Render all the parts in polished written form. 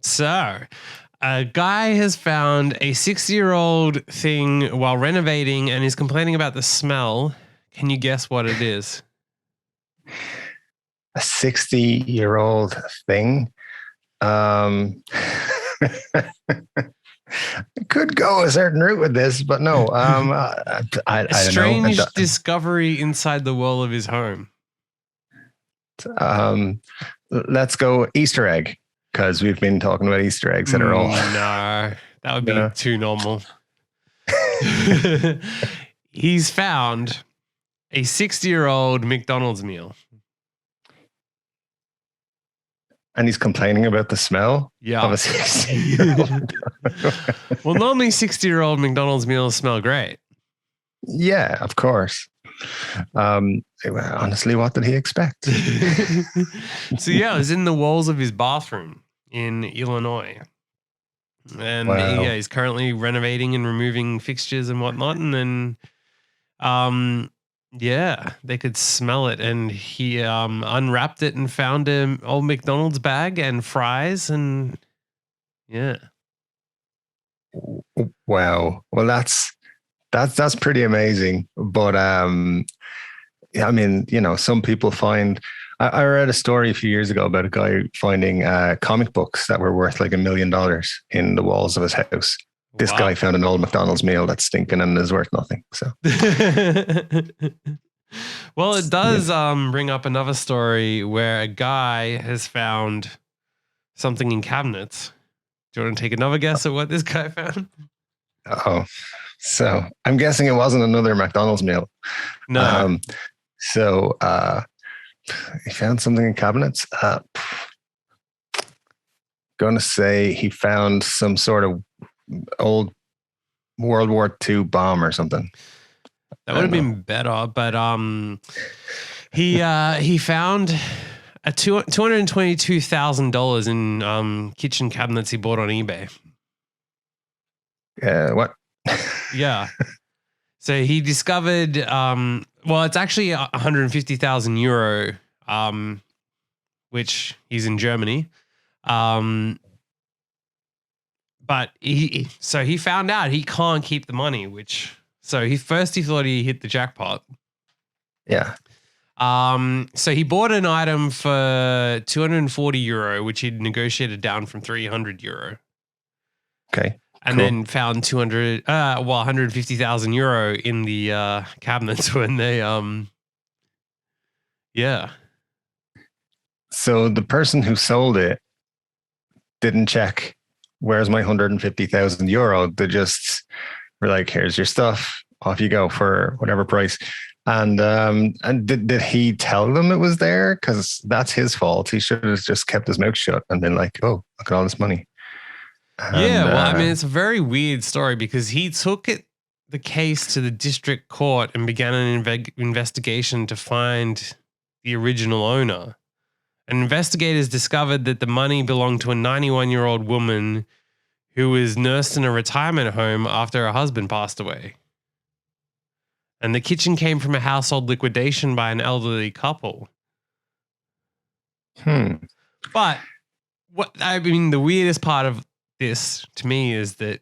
So, a guy has found a 60-year-old thing while renovating and is complaining about the smell. Can you guess what it is? A 60-year-old thing. Could go a certain route with this, but no. I A strange discovery inside the wall of his home. Let's go Easter egg, because we've been talking about Easter eggs that are all. No, that would be too normal. He's found a 60-year-old McDonald's meal. And he's complaining about the smell of a 60-year-old. Well, normally 60-year-old McDonald's meals smell great. Yeah, of course. Honestly, what did he expect? So it was in the walls of his bathroom in Illinois. And he's currently renovating and removing fixtures and whatnot. And then they could smell it, and he unwrapped it and found an old McDonald's bag and fries, and Wow. Well, that's pretty amazing. But I mean, some people find. I read a story a few years ago about a guy finding comic books that were worth like $1 million in the walls of his house. This guy found an old McDonald's meal that's stinking and is worth nothing. So, well, it does bring up another story where a guy has found something in cabinets. Do you want to take another guess at what this guy found? Oh, so I'm guessing it wasn't another McDonald's meal. No. He found something in cabinets. Going to say he found some sort of old World War II bomb or something. That would have been better, but he found a $222,000 in kitchen cabinets he bought on eBay. What? Yeah. So he discovered it's actually 150,000 euro, which he's in Germany. But he found out he can't keep the money, so he thought he hit the jackpot. Yeah. So he bought an item for 240 euro, which he'd negotiated down from 300 euro. Okay. And then found 150,000 euro in the cabinets when they So the person who sold it didn't check, where's my 150,000 euro? They just were like, here's your stuff, off you go for whatever price. And did he tell them it was there? Because that's his fault. He should have just kept his mouth shut and been like, oh, look at all this money. And, it's a very weird story because he took the case to the district court and began an investigation to find the original owner. And investigators discovered that the money belonged to a 91-year-old woman who was nursed in a retirement home after her husband passed away. And the kitchen came from a household liquidation by an elderly couple. But the weirdest part of this to me is that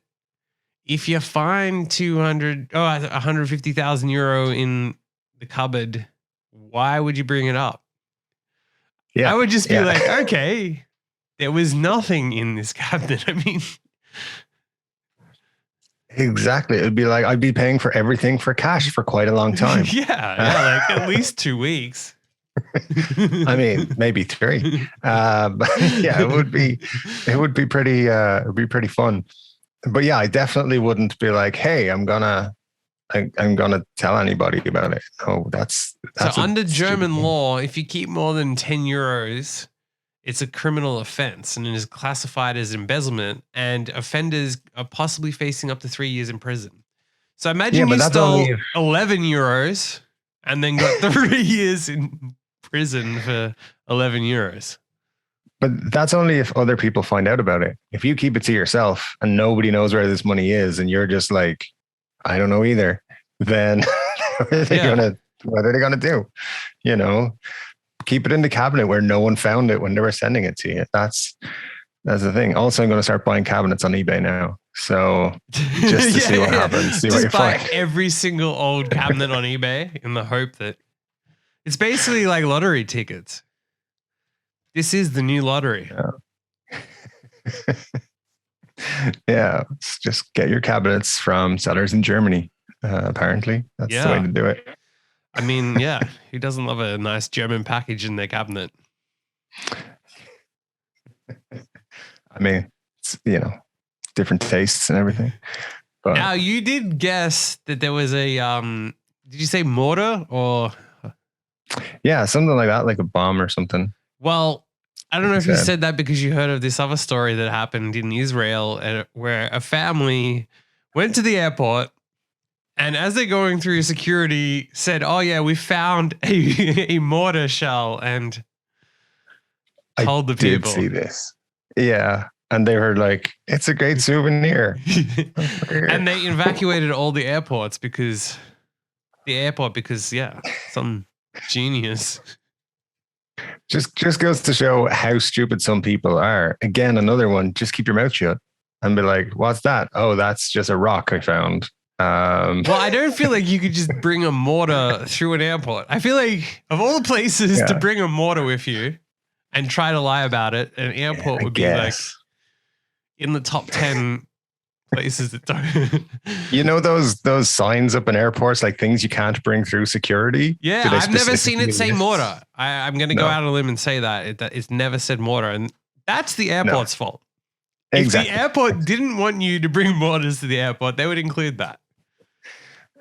if you find 150,000 euro in the cupboard, why would you bring it up? Yeah, I would just be like, okay, there was nothing in this cabinet. I mean, exactly. It would be like I'd be paying for everything for cash for quite a long time. like at least 2 weeks. I mean, maybe 3. But yeah, it would be pretty. It would be pretty fun. But yeah, I definitely wouldn't be like, hey, I'm gonna tell anybody about it. Oh, that's so under German law, if you keep more than 10 euros, it's a criminal offense and it is classified as embezzlement, and offenders are possibly facing up to 3 years in prison. So imagine you stole 11 euros and then got 3 years in prison for 11 euros. But that's only if other people find out about it. If you keep it to yourself and nobody knows where this money is and you're just like, I don't know either, then what are they going to do? Keep it in the cabinet where no one found it when they were sending it to you. That's That's the thing. Also, I'm going to start buying cabinets on eBay now. So just to see what happens, see what you buy find. every single old cabinet on eBay in the hope that it's basically like lottery tickets. This is the new lottery. Yeah, just get your cabinets from sellers in Germany. Apparently, that's the way to do it. I mean, yeah, who doesn't love a nice German package in their cabinet? I mean, it's, different tastes and everything. But now, you did guess that there was a, did you say mortar or? Yeah, something like that, like a bomb or something. Well, I don't know if you said that because you heard of this other story that happened in Israel where a family went to the airport and as they're going through security said, oh yeah, we found a mortar shell and told the people. I did see this. Yeah. And they were like, it's a great souvenir. And they evacuated all the airports because some genius. Just goes to show how stupid some people are. Again, another one, just keep your mouth shut and be like, what's that? Oh, that's just a rock I found. Well, I don't feel like you could just bring a mortar through an airport. I feel like of all the places to bring a mortar with you and try to lie about it, an airport would be like in the top 10 places that don't. You know those signs up in airports, like things you can't bring through security? Yeah, I've never seen it say mortar. I'm going to go out on a limb and say that. It's never said mortar. And that's the airport's fault. Exactly. If the airport didn't want you to bring mortars to the airport, they would include that.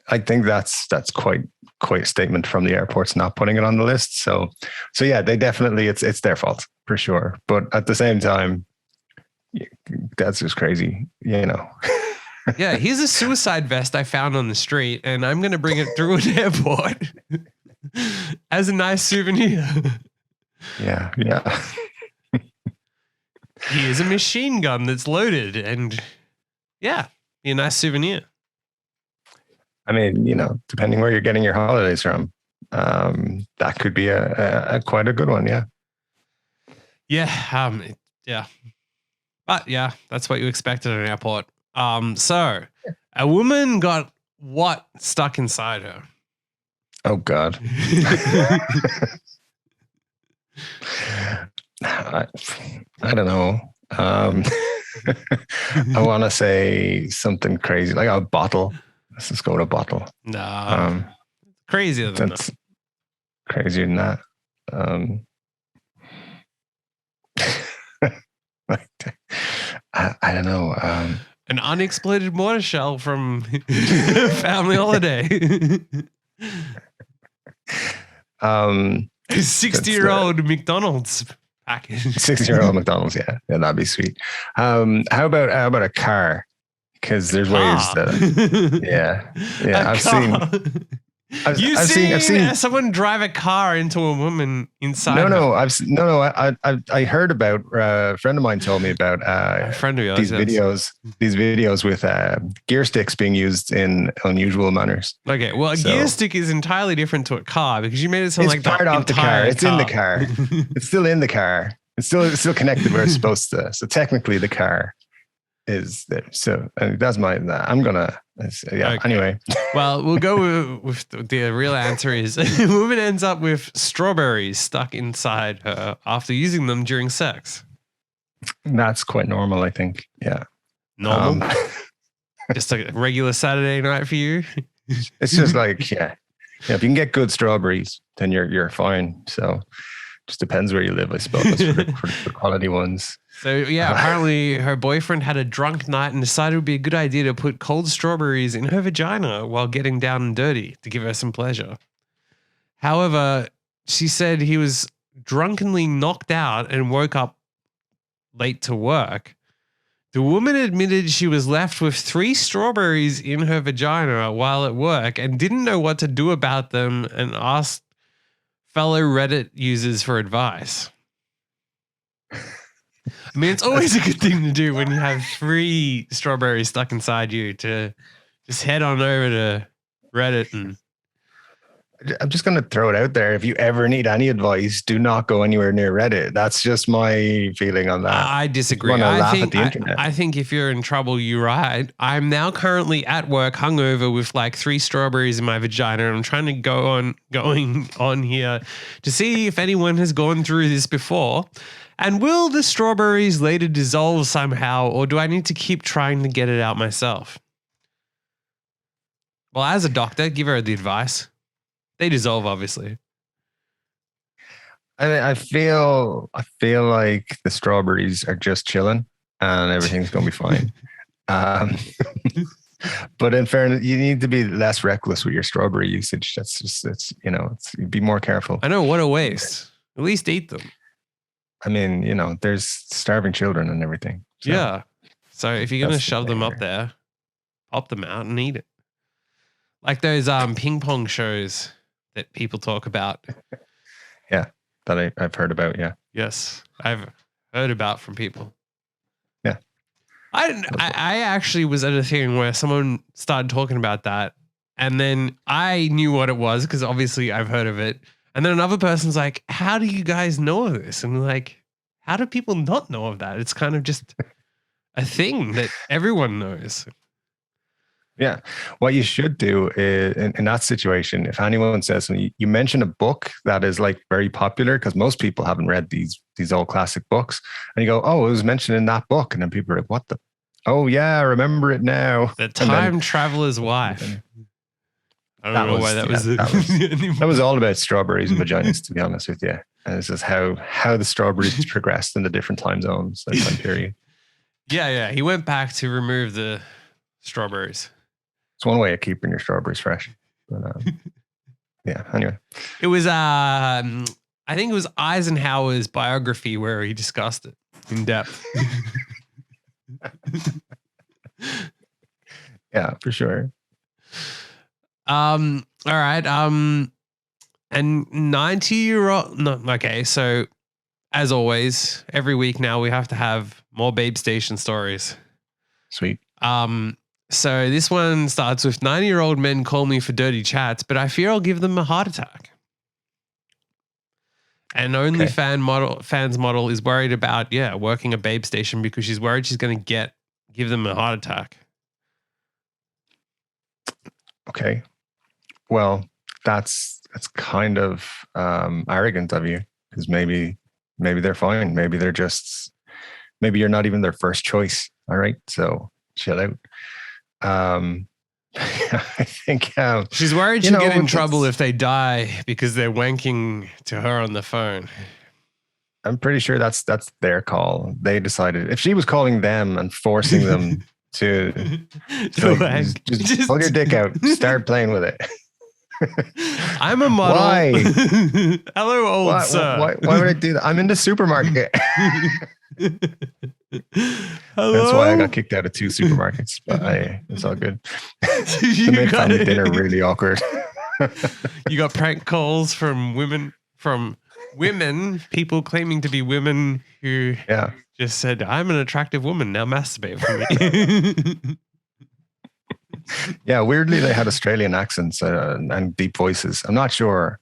I think that's quite a statement from the airports not putting it on the list. So yeah, they definitely, it's their fault for sure. But at the same time, that's just crazy, Yeah, here's a suicide vest I found on the street, and I'm going to bring it through an airport as a nice souvenir. Yeah. Here's a machine gun that's loaded, and be a nice souvenir. I mean, depending where you're getting your holidays from, that could be a quite a good one. Yeah. Yeah. Yeah. But yeah, that's what you expect at an airport. So a woman got what stuck inside her? Oh God. I don't know. I want to say something crazy, like a bottle. Let's just go with a bottle. No, crazier than that. Crazier than that. I don't know. An unexploded mortar shell from Family Holiday. A 60-year-old McDonald's package. 60-year-old McDonald's, yeah, that'd be sweet. How about a car? Because there's ways that, I've seen someone drive a car into a woman inside. I heard about a friend of mine told me about a friend of yours, these videos with gear sticks being used in unusual manners. Okay, well, a gear stick is entirely different to a car because you made it sound like part of the car. It's in the car. It's still in the car. It's still connected where it's supposed to. So technically, the car is there. So that's Okay. Anyway. Well, we'll go with the real answer is a woman ends up with strawberries stuck inside her after using them during sex. That's quite normal, I think. Yeah. Normal? Just a regular Saturday night for you? It's just like, if you can get good strawberries, then you're fine. So just depends where you live, I suppose, for the quality ones. So, apparently her boyfriend had a drunk night and decided it would be a good idea to put cold strawberries in her vagina while getting down and dirty to give her some pleasure. However, she said he was drunkenly knocked out and woke up late to work. The woman admitted she was left with 3 strawberries in her vagina while at work and didn't know what to do about them and asked fellow Reddit users for advice. I mean, it's always a good thing to do when you have 3 strawberries stuck inside you to just head on over to Reddit and I'm just going to throw it out there. If you ever need any advice, do not go anywhere near Reddit. That's just my feeling on that. I disagree. I think if you're in trouble, you're right. I'm now currently at work, hungover with like 3 strawberries in my vagina, and I'm trying to going on here to see if anyone has gone through this before. And will the strawberries later dissolve somehow, or do I need to keep trying to get it out myself? Well, as a doctor, give her the advice. They dissolve, obviously. I feel like the strawberries are just chilling and everything's going to be fine. But in fairness, you need to be less reckless with your strawberry usage. That's just, be more careful. I know, what a waste. At least eat them. I mean, there's starving children and everything. So yeah. So if you're going to shove them up there, pop them out and eat it. Like those ping pong shows that people talk about. Yeah, that I've heard about, yeah. Yes, I've heard about from people. Yeah. I actually was at a thing where someone started talking about that, and then I knew what it was because obviously I've heard of it. And then another person's like, how do you guys know of this? And like, how do people not know of that? It's kind of just a thing that everyone knows. Yeah. What you should do is, in that situation, if anyone says something, you mention a book that is like very popular, because most people haven't read these old classic books, and you go, oh, it was mentioned in that book. And then people are like, what the? Oh, yeah, I remember it now. The Time Traveler's Wife. I don't know why that was. That was all about strawberries and vaginas, to be honest with you. And it's just how the strawberries progressed in the different time zones, that time period. Yeah. He went back to remove the strawberries. It's one way of keeping your strawberries fresh. But, yeah, anyway. It was, I think it was Eisenhower's biography where he discussed it in depth. Yeah, for sure. All right. And 90-year-old. No, okay. So, as always, every week now we have to have more Babe Station stories. Sweet. So this one starts with 90-year-old men call me for dirty chats, but I fear I'll give them a heart attack. And fans model is worried about, working a Babe Station because she's worried she's going to give them a heart attack. Okay. Well, that's kind of arrogant of you, because maybe they're fine. Maybe you're not even their first choice. All right. So chill out. I think she's worried she'll get in trouble if they die because they're wanking to her on the phone. I'm pretty sure that's their call. They decided if she was calling them and forcing them to just pull your dick out, start playing with it. I'm a model. Why? Hello, old sir. Why would I do that? I'm in the supermarket. Hello? That's why I got kicked out of 2 supermarkets, but it's all good. It made family dinner really awkward. You got prank calls from women, people claiming to be women who just said, I'm an attractive woman, now masturbate for me. Yeah, weirdly they had Australian accents and deep voices. I'm not sure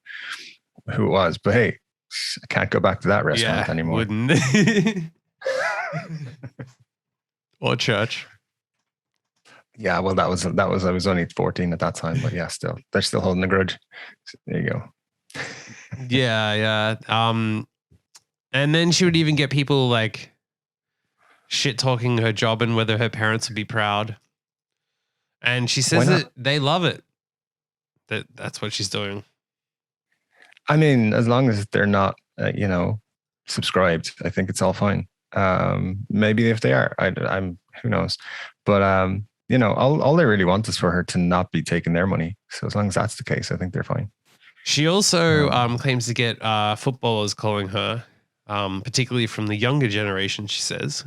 who it was, but hey, I can't go back to that restaurant anymore. Wouldn't. Or church. Yeah, well, that was I was only 14 at that time, but yeah, they're still holding a grudge. So there you go. Yeah. And then she would even get people like shit talking her job and whether her parents would be proud. And she says that they love it. That's what she's doing. I mean, as long as they're not, subscribed, I think it's all fine. Maybe if they are, I'm who knows. But all they really want is for her to not be taking their money. So as long as that's the case, I think they're fine. She also claims to get footballers calling her, particularly from the younger generation. She says,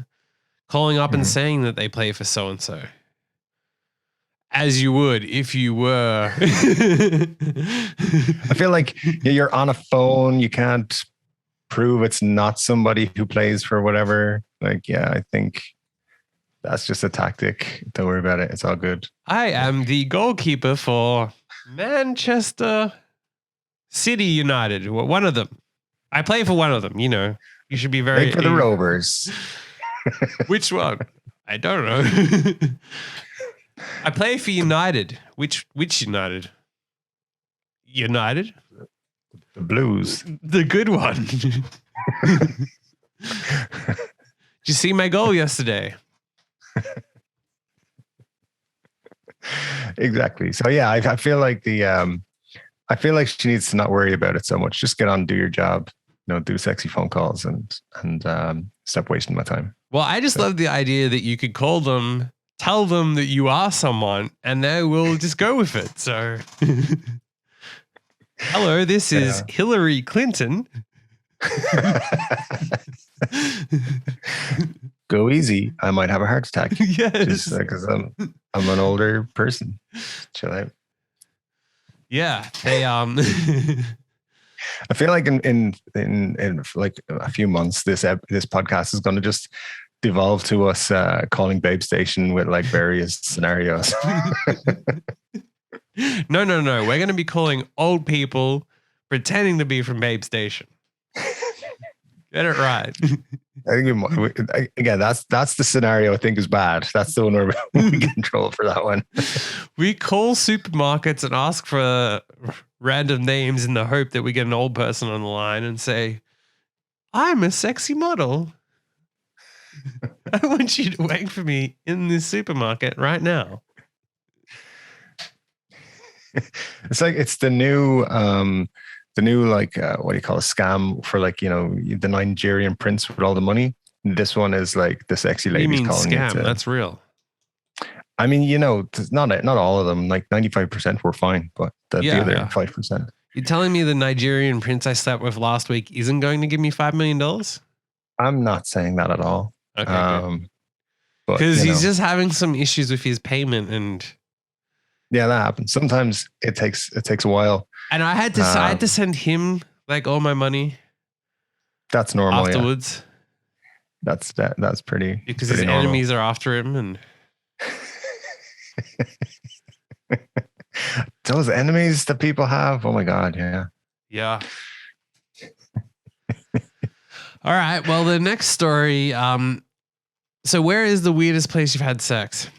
calling up and saying that they play for so and so. As you would if you were. I feel like you're on a phone. You can't prove it's not somebody who plays for whatever. Like, yeah, I think that's just a tactic. Don't worry about it. It's all good. I am the goalkeeper for Manchester City United, one of them. I play for one of them. You know, you should be very. Play for the Rovers. Which one? I don't know. I play for United. Which United? United? The Blues. The good one. Did you see my goal yesterday? Exactly. So yeah, I feel like I feel like she needs to not worry about it so much. Just get on and do your job. You know, do sexy phone calls and stop wasting my time. Well, I just love the idea that you could call them, tell them that you are someone, and they will just go with it. So, hello, this is Hillary Clinton. Go easy. I might have a heart attack. Yes, just because I'm an older person. Chill out. Yeah, they I feel like in like a few months, this podcast is going to just devolve to us calling Babe Station with like various scenarios. No. We're going to be calling old people pretending to be from Babe Station. Get it right. I think again, that's the scenario I think is bad. That's the one where we get in trouble for that one. We call supermarkets and ask for random names in the hope that we get an old person on the line and say, I'm a sexy model. I want you to wait for me in this supermarket right now. It's like it's the new like what do you call a scam for, like, you know, the Nigerian prince with all the money. This one is like the sexy ladies calling scam. it. That's real. I mean, you know, not all of them. Like 95% were fine, but the other 5%. You're telling me the Nigerian prince I slept with last week isn't going to give me $5 million? I'm not saying that at all. Okay, because he's just having some issues with his payment, and yeah, that happens. Sometimes it takes a while. And I had to send him like all my money. That's normal. Afterwards. Yeah. That's pretty, because pretty his normal. Enemies are after him, and those enemies that people have. Oh my God. Yeah. Yeah. All right. Well, the next story. So where is the weirdest place you've had sex?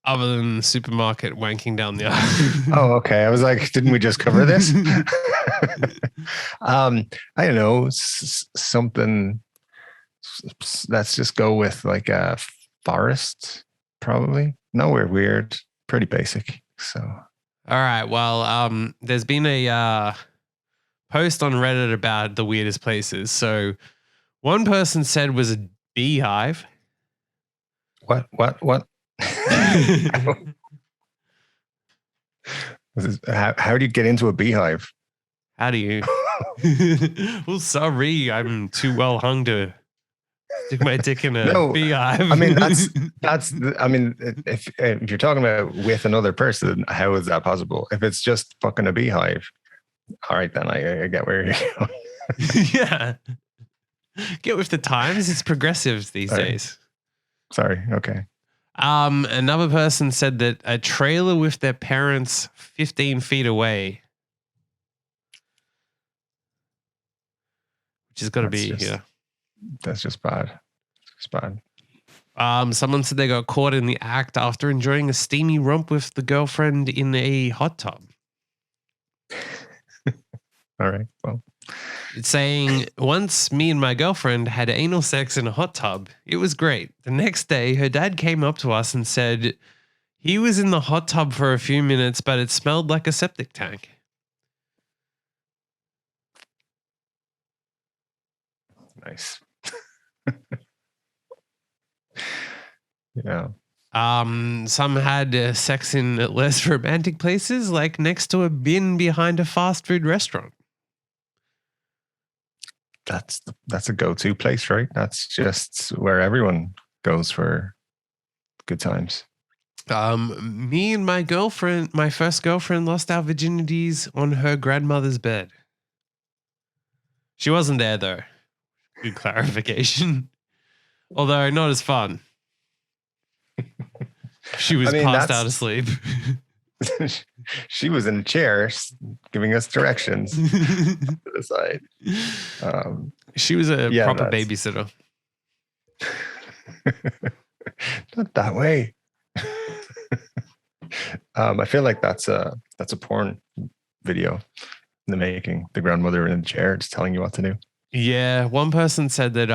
Other than the supermarket wanking down the aisle. Oh, okay. I was like, didn't we just cover this? I don't know. Something. Let's just go with like a forest, probably. Nowhere weird. Pretty basic. So. All right. Well, there's been a post on Reddit about the weirdest places. So one person said was a beehive. What? How do you get into a beehive? How do you? Well, sorry, I'm too well hung to stick my dick in a beehive. I mean, that's. I mean, if you're talking about with another person, how is that possible? If it's just fucking a beehive, all right, then I get where you're going. Yeah, get with the times. It's progressive these days. Sorry. Okay. Another person said that a trailer with their parents 15 feet away, which has got to be here. That's just bad. It's bad. Someone said they got caught in the act after enjoying a steamy romp with the girlfriend in a hot tub. All right. Well, it's saying, once me and my girlfriend had anal sex in a hot tub. It was great. The next day, her dad came up to us and said he was in the hot tub for a few minutes, but it smelled like a septic tank. Nice. Yeah. Some had sex in less romantic places, like next to a bin behind a fast food restaurant. That's a go-to place, right? That's just where everyone goes for good times. Me and my first girlfriend, lost our virginities on her grandmother's bed. She wasn't there though. Good clarification. Although not as fun. She was passed out asleep. She was in a chair giving us directions to the side. She was a proper babysitter. Not that way. I feel like that's a porn video in the making. The grandmother in a chair just telling you what to do. Yeah, one person said that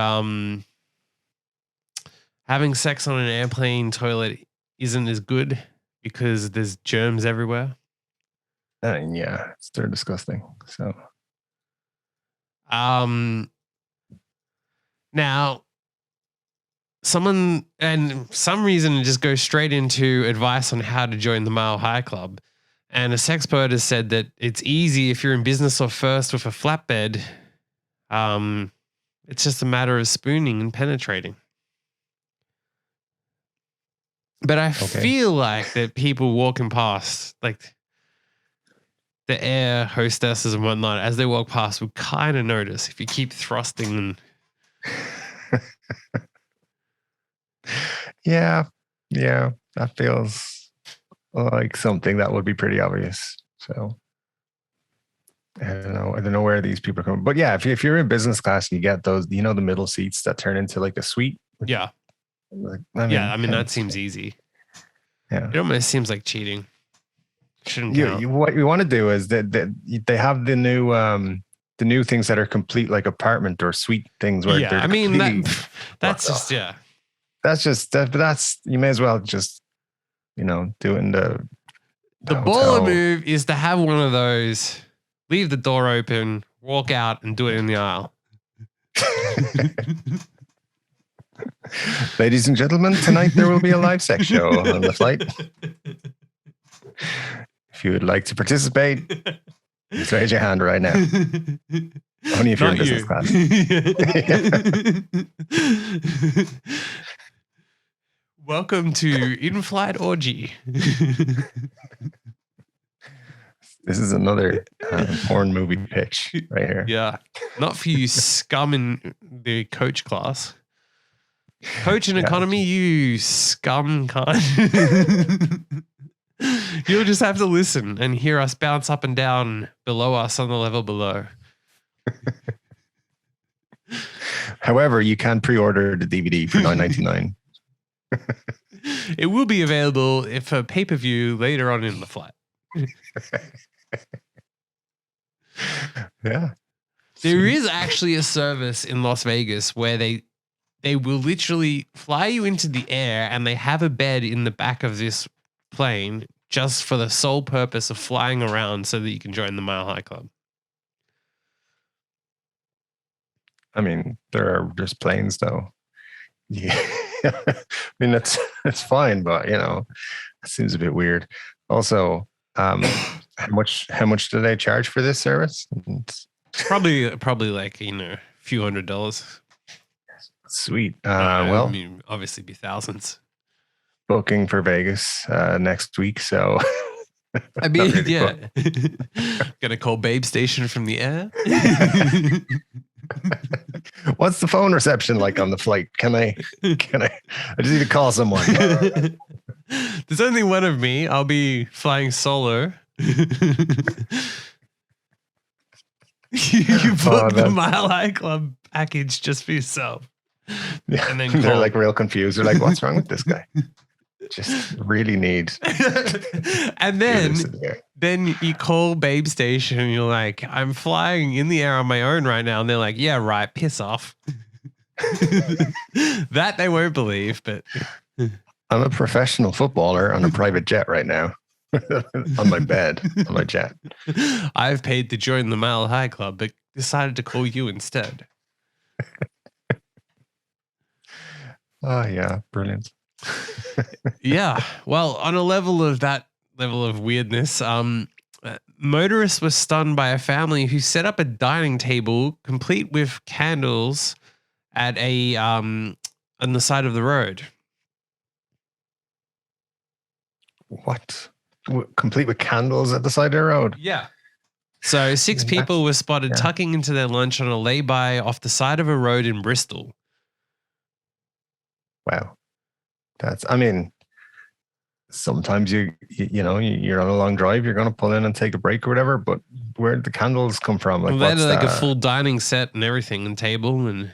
having sex on an airplane toilet isn't as good because there's germs everywhere. Yeah, they're disgusting. So, now, some reason just go straight into advice on how to join the Mile High Club. And a sexpert has said that it's easy if you're in business or first with a flatbed. It's just a matter of spooning and penetrating. But I feel like that people walking past, like the air hostesses and whatnot, as they walk past, would kind of notice if you keep thrusting and. Yeah, that feels like something that would be pretty obvious. So I don't know where these people are coming. But yeah, if you're in business class, you get those, the middle seats that turn into like a suite. Yeah. I mean, that seems easy. Yeah. It almost seems like cheating. Shouldn't count. What you want to do is that they have the new things that are complete like apartment or suite things where they're that's just that's you may as well just do it in the baller move is to have one of those, leave the door open, walk out and do it in the aisle. Ladies and gentlemen, tonight there will be a live sex show on the flight. If you would like to participate, just raise your hand right now. Only if you're in business class. Welcome to in-flight orgy. This is another porn movie pitch right here. Yeah, not for you scum in the coach class. Coach in economy, you scum cunt. You'll just have to listen and hear us bounce up and down below us on the level below. However, you can pre-order the DVD for $9.99. It will be available for pay-per-view later on in the flight. Yeah. There is actually a service in Las Vegas where they will literally fly you into the air and they have a bed in the back of this plane just for the sole purpose of flying around so that you can join the Mile High Club. I mean, there are just planes though. Yeah. I mean, that's fine, but it seems a bit weird. Also, how much do they charge for this service? Probably like, a few $100s. Sweet. I mean, obviously be thousands. Booking for Vegas next week, so I mean, really Gonna call Babe Station from the air. What's the phone reception like on the flight? Can I just need to call someone. There's only one of me. I'll be flying solo. You book the Mile High Club package just for yourself. Yeah, and then they're like real confused. They're like, what's wrong with this guy? Just really need. And then you call Babe Station and you're like, I'm flying in the air on my own right now. And they're like, yeah, right. Piss off. That they won't believe, but I'm a professional footballer on a private jet right now. On my bed, on my jet. I've paid to join the Mile High Club, but decided to call you instead. Oh, yeah. Brilliant. Yeah. Well, on a level of weirdness, motorists were stunned by a family who set up a dining table complete with candles at on the side of the road. What? Complete with candles at the side of the road? Yeah. So 6 people were spotted tucking into their lunch on a lay-by off the side of a road in Bristol. Wow. sometimes you're on a long drive, you're going to pull in and take a break or whatever, but where did the candles come from? Like, Well, they had what's like a that? full dining set and everything and table and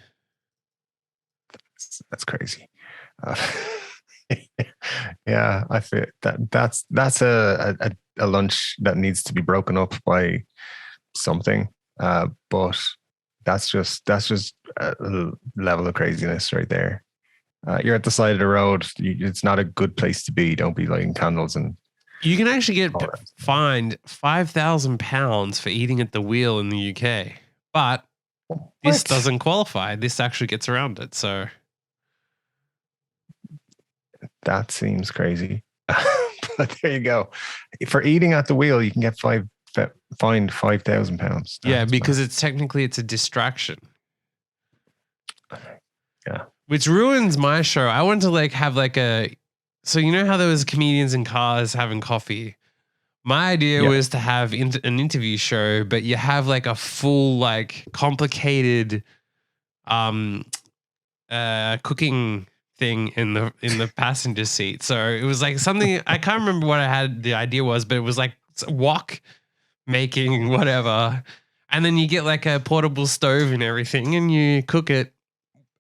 That's crazy. Yeah, I feel that's a lunch that needs to be broken up by something. But that's just a level of craziness right there. You're at the side of the road. It's not a good place to be. Don't be lighting candles and you can actually get all that. fined £5,000 for eating at the wheel in the UK. But this What? doesn't qualify. This actually gets around it. So That seems crazy. But there you go. For eating at the wheel, you can get fined £5,000. yeah, because it's a distraction. Yeah. Which ruins my show. I want to like have like so you know how there was comedians in cars having coffee? My idea Yeah. was to have an interview show, but you have like a full like complicated cooking thing in the passenger seat. So it was like something I can't remember what the idea was, but it was like wok making whatever. And then you get like a portable stove and everything and you cook it.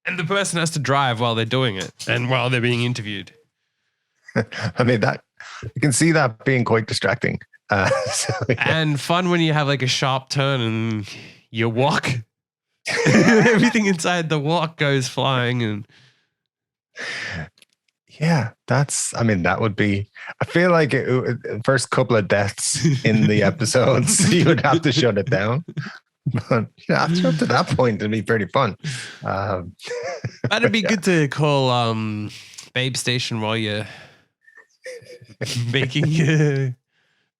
And the person has to drive while they're doing it and while they're being interviewed. I mean, you can see that being quite distracting. So, yeah. And fun when you have like a sharp turn and you walk. Everything inside the wok goes flying. And Yeah, that would be, I feel like first couple of deaths in the episodes, you would have to shut it down. But up to that point, it'd be pretty fun. that'd be good to call Babe Station while you're making a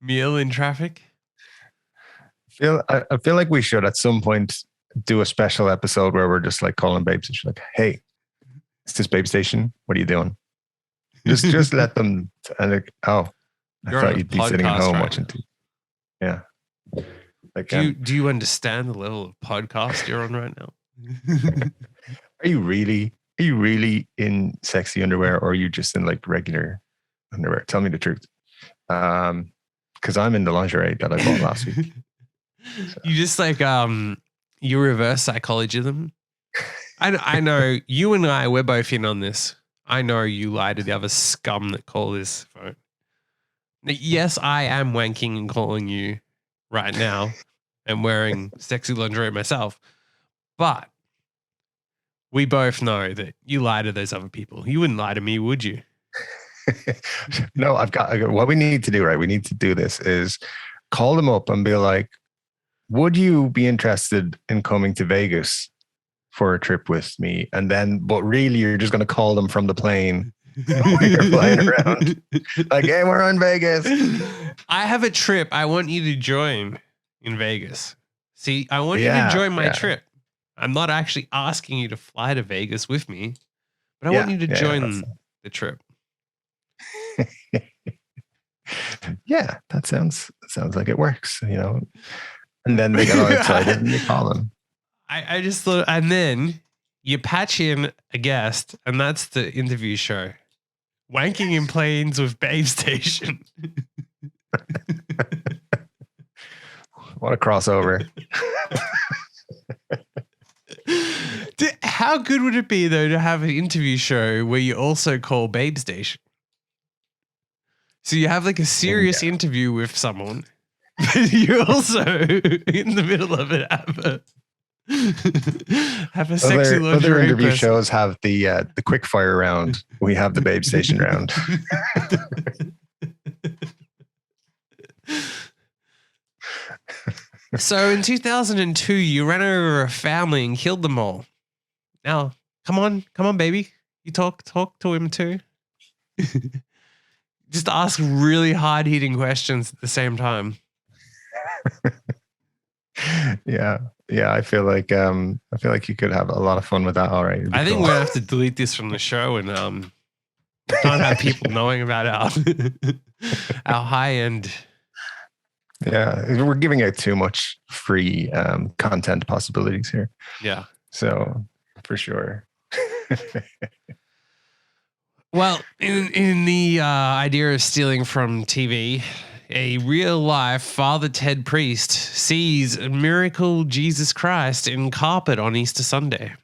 meal in traffic. I feel like we should at some point do a special episode where we're just like calling Babe Station, like, hey, is this Babe Station? What are you doing? Just let them. And like, I thought you'd be sitting at home right watching TV. Yeah. Like, do you understand the level of podcast you're on right now? Are you really in sexy underwear, or are you just in like regular underwear? Tell me the truth. Because I'm in the lingerie that I bought last week. So. You just like you reverse psychology them. I know you and we're both in on this. I know you lie to the other scum that call this phone. Yes, I am wanking and calling you right now and wearing sexy lingerie myself. But we both know that you lie to those other people. You wouldn't lie to me, would you? No, I've got what we need to do, right? We need to do this is call them up and be like, would you be interested in coming to Vegas for a trip with me? And then, but really you're just going to call them from the plane when you're flying around. Like, hey, we're in Vegas. I have a trip I want you to join in Vegas. See, I want you to join my trip. I'm not actually asking you to fly to Vegas with me, but I want you to join the trip. Yeah, that sounds like it works, you know. And then they get all excited and you call them. I just thought, and then you patch in a guest, and that's the interview show. Wanking in planes with Babe Station. What a crossover. How good would it be, though, to have an interview show where you also call Babe Station? So you have like a serious interview with someone, but you also, in the middle of it, have a sexy lingerie other interview person. shows have the quick fire round. We have the Babe Station round. So in 2002, you ran over a family and killed them all. Now, come on, baby. You talk to him too. Just ask really hard-hitting questions at the same time. Yeah. I feel like you could have a lot of fun with that. All right. I think we're gonna have to delete this from the show and can't have people knowing about our high end. Yeah, we're giving out too much free content possibilities here. Yeah. So for sure. Well, in the idea of stealing from TV, a real life Father Ted Priest sees a miracle Jesus Christ in carpet on Easter Sunday.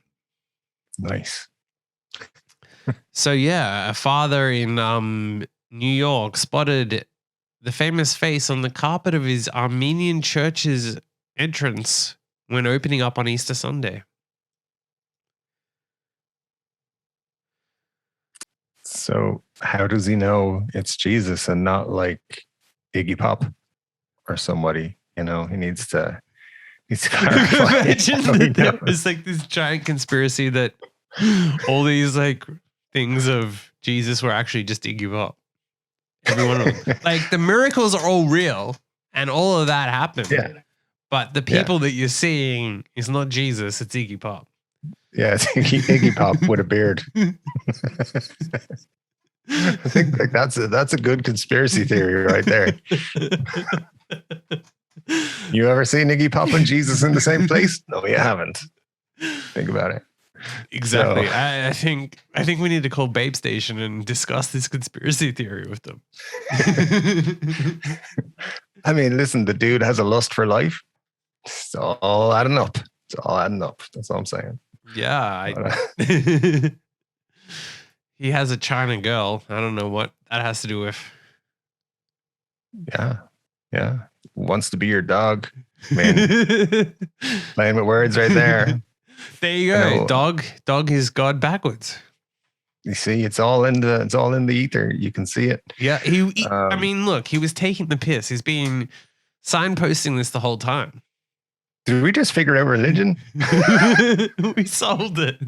Nice. So yeah, a father in New York spotted the famous face on the carpet of his Armenian church's entrance when opening up on Easter Sunday. So how does he know it's Jesus and not like Iggy Pop or somebody? You know, he needs to clarify. Imagine that there was like this giant conspiracy that all these like things of Jesus were actually just Iggy Pop. Every one of them. Like the miracles are all real and all of that happened. Yeah. But the people that you're seeing is not Jesus, it's Iggy Pop. Yeah, it's Iggy Pop with a beard. I think like that's a good conspiracy theory right there. You ever seen Iggy Pop and Jesus in the same place? No, you haven't. Think about it. Exactly. So, I think we need to call Babe Station and discuss this conspiracy theory with them. I mean, listen, the dude has a lust for life. It's all adding up. That's all I'm saying. Yeah. He has a China girl. I don't know what that has to do with. Yeah. Wants to be your dog. Man. Playing with words right there. There you go. Dog is God backwards. You see, it's all in the ether. You can see it. Yeah. I mean, look, he was taking the piss. He's been signposting this the whole time. Did we just figure out religion? We solved it.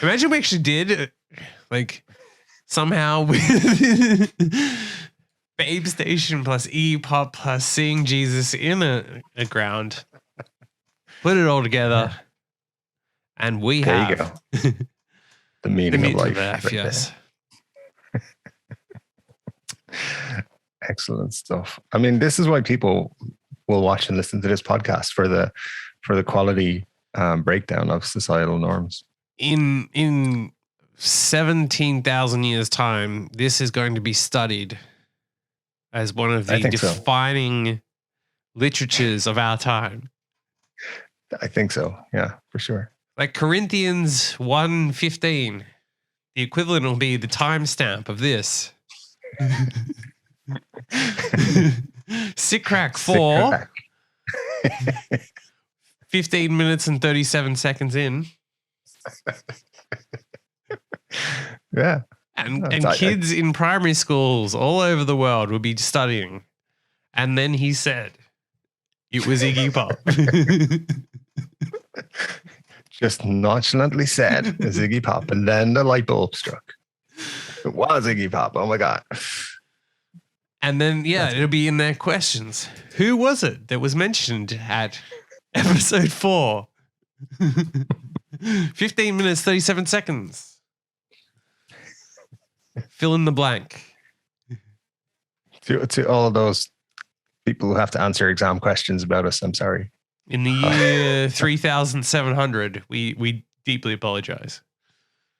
Imagine we actually did, like, somehow with Babe Station plus E-Pop plus seeing Jesus in a ground. Put it all together, and we there have you go. The meaning of life. Right, yes. Excellent stuff. I mean, this is why people will watch and listen to this podcast for the quality breakdown of societal norms. In 17,000 years' time, this is going to be studied as one of the defining literatures of our time. I think so. Yeah, for sure. Like Corinthians 1:15, the equivalent will be the timestamp of this. Craic 4, 15 minutes and 37 seconds in. Yeah. And kids in primary schools all over the world will be studying. And then he said, it was Iggy Pop. Just nonchalantly said, it's Iggy Pop. And then the light bulb struck. It was Iggy Pop. Oh my God. And then, it'll be in their questions. Who was it that was mentioned at episode 4? 15 minutes, 37 seconds. Fill in the blank. To all of those people who have to answer exam questions about us, I'm sorry. In the year 3700, we deeply apologize.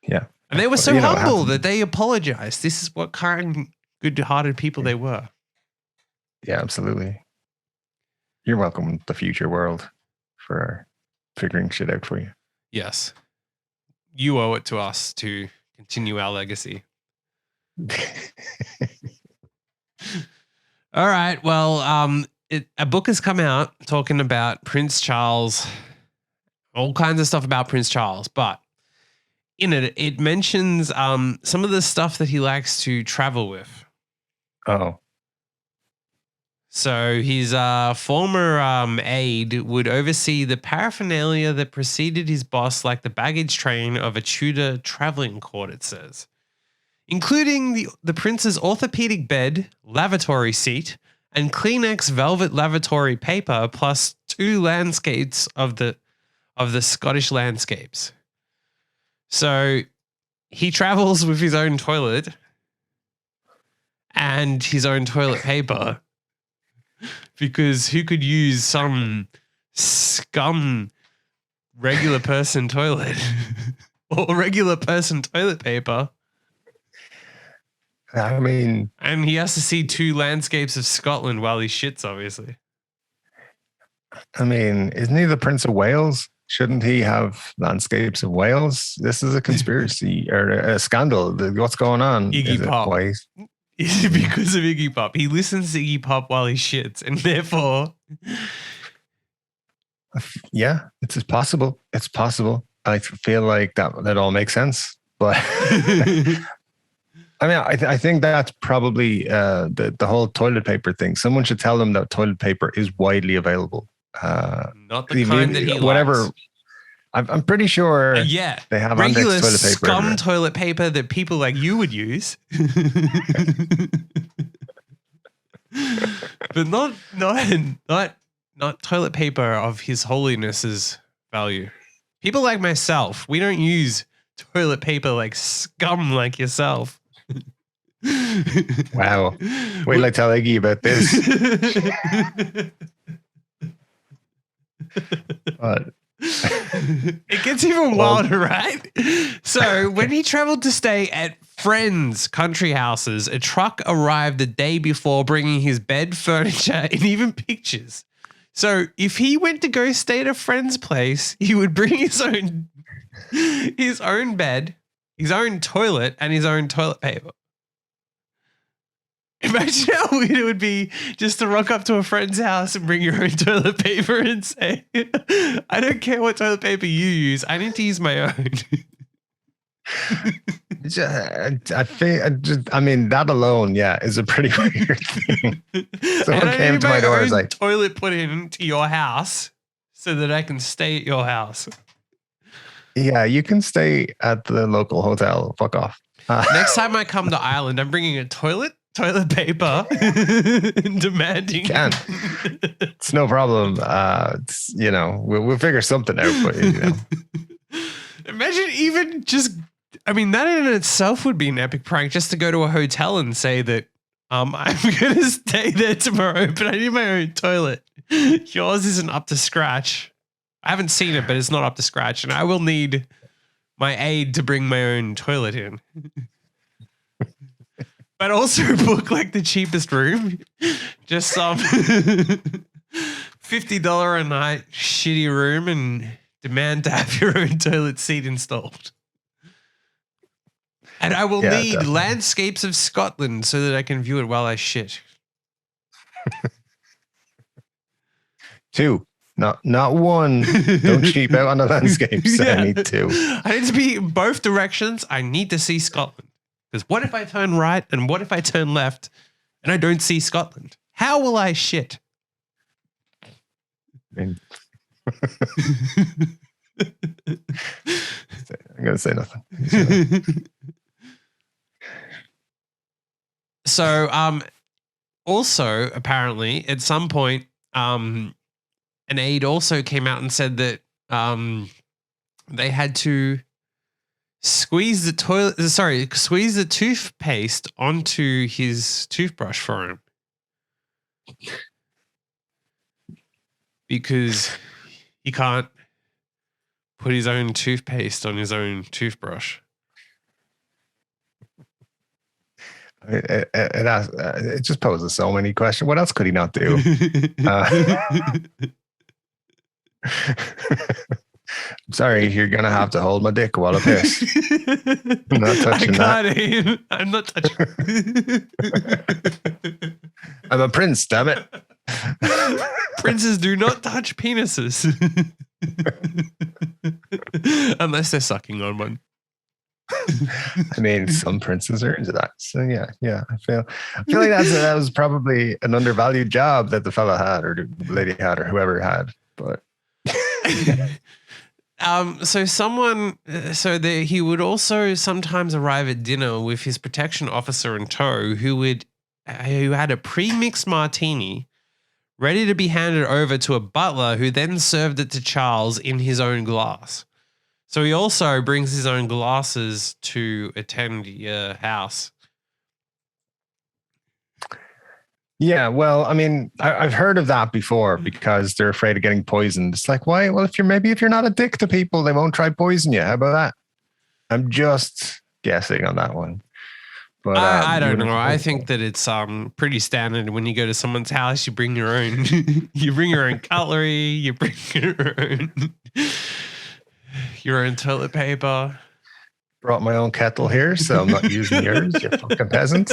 Yeah. And they were so humble that they apologized. This is what kind, good-hearted people they were. Yeah, absolutely. You're welcome, the future world, for figuring shit out for you. Yes. You owe it to us to continue our legacy. All right. Well, a book has come out talking about Prince Charles, all kinds of stuff about Prince Charles, but in it mentions some of the stuff that he likes to travel with. Oh. So his former aide would oversee the paraphernalia that preceded his boss, like the baggage train of a Tudor traveling court, it says, including the prince's orthopedic bed, lavatory seat, and Kleenex velvet lavatory paper, plus 2 landscapes of the Scottish landscapes. So he travels with his own toilet and his own toilet paper, because who could use some scum regular person toilet or regular person toilet paper. I mean, And he has to see 2 landscapes of Scotland while he shits, obviously. isn't he the Prince of Wales? Shouldn't he have landscapes of Wales? This is a conspiracy or a scandal. What's going on? Iggy Pop. Because of Iggy Pop. He listens to Iggy Pop while he shits, and therefore... Yeah, it's possible. It's possible. I feel like that all makes sense. But I think that's probably the whole toilet paper thing. Someone should tell them that toilet paper is widely available. Not the kind that he whatever. likes. I'm pretty sure. They have regular toilet paper. scum toilet paper that people like you would use, but not toilet paper of His Holiness's value. People like myself, we don't use toilet paper like scum like yourself. Wow. Wait till I tell Iggy about this. But it gets even wilder, right? So when he traveled to stay at friends' country houses, a truck arrived the day before bringing his bed, furniture, and even pictures. So if he went to go stay at a friend's place, he would bring his own bed, his own toilet, and his own toilet paper. Imagine how weird it would be just to rock up to a friend's house and bring your own toilet paper and say, I don't care what toilet paper you use. I need to use my own. That alone, is a pretty weird thing. Someone came to my door and was like, toilet put into your house so that I can stay at your house. Yeah, you can stay at the local hotel. Fuck off. Next time I come to Ireland, I'm bringing a toilet paper and demanding. It's no problem. We'll figure something out. But imagine even just, that in itself would be an epic prank, just to go to a hotel and say that I'm going to stay there tomorrow, but I need my own toilet. Yours isn't up to scratch. I haven't seen it, but it's not up to scratch, and I will need my aide to bring my own toilet in. But also book like the cheapest room. Just some $50 a night shitty room and demand to have your own toilet seat installed. And I will need definitely landscapes of Scotland so that I can view it while I shit. 2. Not 1. Don't cheap out on the landscapes. I need 2. I need to be in both directions. I need to see Scotland. Because what if I turn right and what if I turn left and I don't see Scotland? How will I shit? I'm going to say nothing. So, also, apparently, at some point, an aide also came out and said that they had to squeeze the toothpaste onto his toothbrush for him. Because he can't put his own toothpaste on his own toothbrush. It just poses so many questions. What else could he not do? I'm sorry, you're going to have to hold my dick while I piss. I'm not touching that. I'm not touching. I'm a prince, damn it. Princes do not touch penises. Unless they're sucking on one. Some princes are into that. So yeah. I feel like that was probably an undervalued job that the fella had, or the lady had, or whoever had. But he would also sometimes arrive at dinner with his protection officer in tow, who had a pre-mixed martini ready to be handed over to a butler, who then served it to Charles in his own glass. So he also brings his own glasses to attend your house. Yeah, well, I've heard of that before because they're afraid of getting poisoned. It's like, why? Well, if you're not a dick to people, they won't try poison you. How about that? I'm just guessing on that one. But I you don't wouldn't know. I know. think that it's pretty standard when you go to someone's house. You bring your own. You bring your own cutlery. You bring your own toilet paper. Brought my own kettle here, so I'm not using yours. You fucking peasant.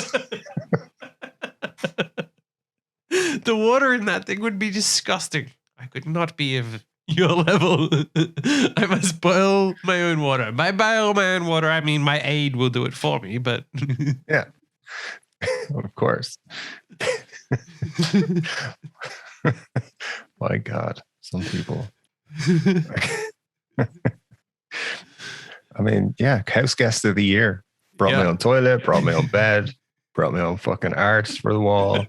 The water in that thing would be disgusting. I could not be of your level. I must boil my own water. By boil my own water, I mean my aide will do it for me, but Yeah. Of course. My God, some people. I mean, yeah, house guest of the year. Brought my own toilet, brought my own bed, brought my own fucking art for the wall.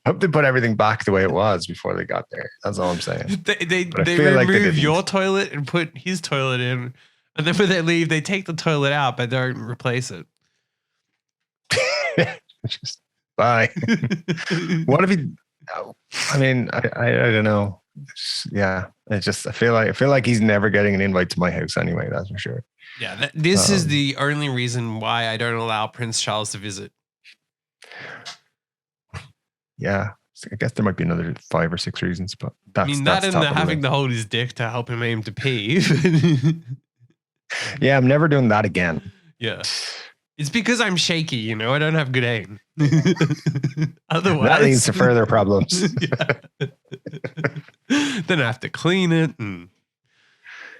Hope they put everything back the way it was before they got there. That's all I'm saying. They remove your toilet and put his toilet in, and then when they leave, they take the toilet out, but don't replace it. Just bye. What if he? I mean, I don't know. Yeah, I feel like he's never getting an invite to my house anyway. That's for sure. Yeah, this is the only reason why I don't allow Prince Charles to visit. Yeah, I guess there might be another 5 or 6 reasons, but that's, I mean, that and having to hold his dick to help him aim to pee. Yeah, I'm never doing that again. Yeah. It's because I'm shaky, you know, I don't have good aim. Otherwise, that leads to further problems. Then I have to clean it and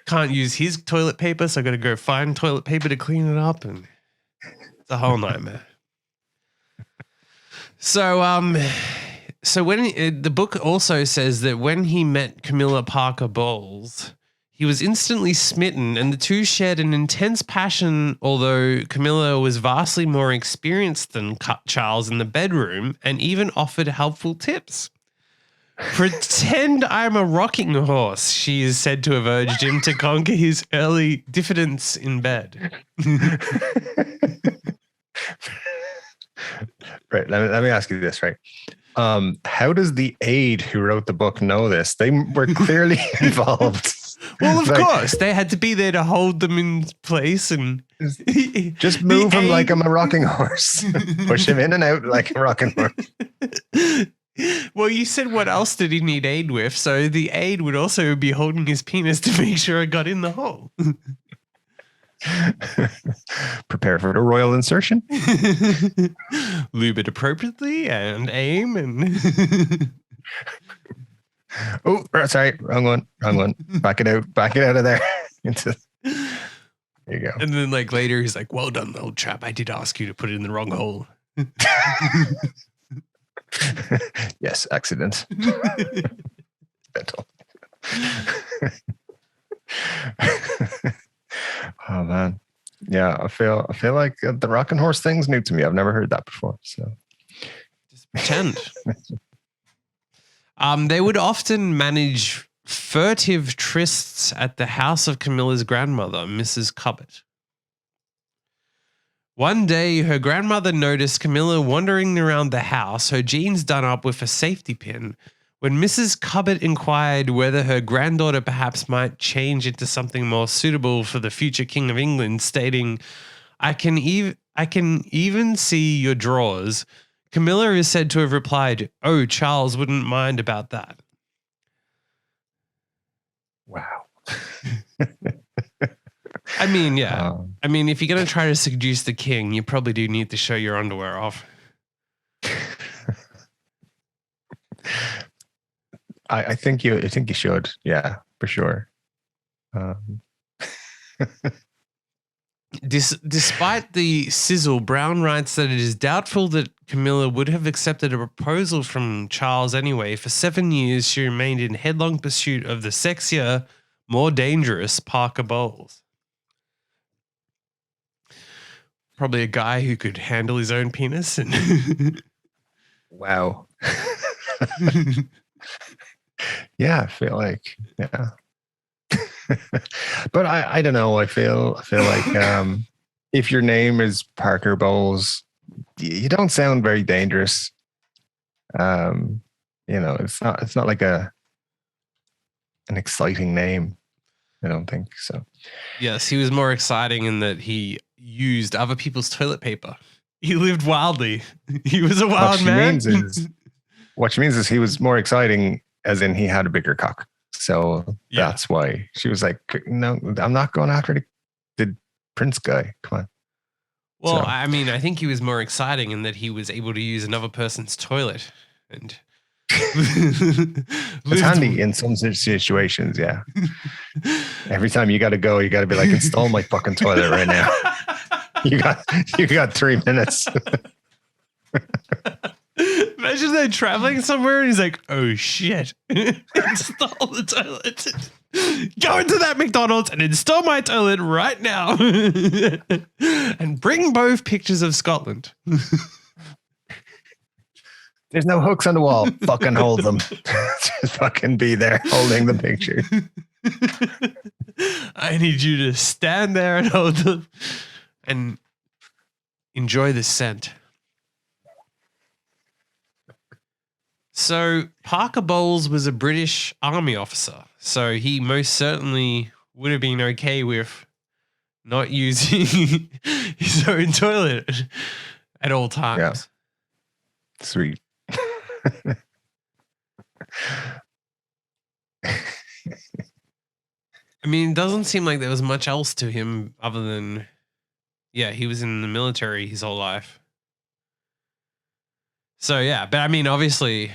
can't use his toilet paper, so I got to go find toilet paper to clean it up, and it's a whole nightmare. So when the book also says that when he met Camilla Parker Bowles, he was instantly smitten, and the two shared an intense passion, although Camilla was vastly more experienced than Charles in the bedroom and even offered helpful tips. Pretend I'm a rocking horse, she is said to have urged him to conquer his early diffidence in bed. Right. Let me ask you this, right? How does the aide who wrote the book know this? They were clearly involved. Well, of course, they had to be there to hold them in place and just move him like I'm a rocking horse. Push him in and out like a rocking horse. Well, you said what else did he need aid with? So the aide would also be holding his penis to make sure it got in the hole. Prepare for the royal insertion. Lube it appropriately and aim and... Oh, sorry, wrong one. Back it out of there. There you go. And then like later he's like, well done, old chap. I did ask you to put it in the wrong hole. Yes, accident. Mental. Oh man. Yeah, I feel like the rocking horse thing's new to me. I've never heard that before. So just pretend. They would often manage furtive trysts at the house of Camilla's grandmother, Mrs. Cubbett. One day, her grandmother noticed Camilla wandering around the house, her jeans done up with a safety pin. When Mrs. Cubbett inquired whether her granddaughter perhaps might change into something more suitable for the future King of England, stating, I can even see your drawers, Camilla is said to have replied, oh, Charles wouldn't mind about that. Wow. I mean, yeah. I mean, if you're going to try to seduce the king, you probably do need to show your underwear off. I think you should. Yeah, for sure. Despite the sizzle, Brown writes that it is doubtful that Camilla would have accepted a proposal from Charles anyway. For 7 years, she remained in headlong pursuit of the sexier, more dangerous Parker Bowles. Probably a guy who could handle his own penis. Wow. Yeah, I feel like, yeah. But I don't know. I feel like if your name is Parker Bowles, you don't sound very dangerous. You know, it's not like an exciting name. I don't think so. Yes, he was more exciting in that he used other people's toilet paper. He lived wildly. He was a wild man. What she means is he was more exciting, as in he had a bigger cock. So that's why she was like, no, I'm not going after the Prince guy. Come on. Well, I mean, I think he was more exciting in that he was able to use another person's toilet. And it's handy in some situations, yeah. Every time you got to go, you got to be like, install my fucking toilet right now. You got 3 minutes. Imagine they're traveling somewhere and he's like, oh shit, install the toilet. Go into that McDonald's and install my toilet right now. And bring both pictures of Scotland. There's no hooks on the wall. Fucking hold them. Just fucking be there holding the picture. I need you to stand there and hold them and enjoy the scent. So Parker Bowles was a British Army officer, so he most certainly would have been okay with not using his own toilet at all times. Yeah. Sweet. I mean, it doesn't seem like there was much else to him other than, he was in the military his whole life. So, yeah, but I mean, obviously,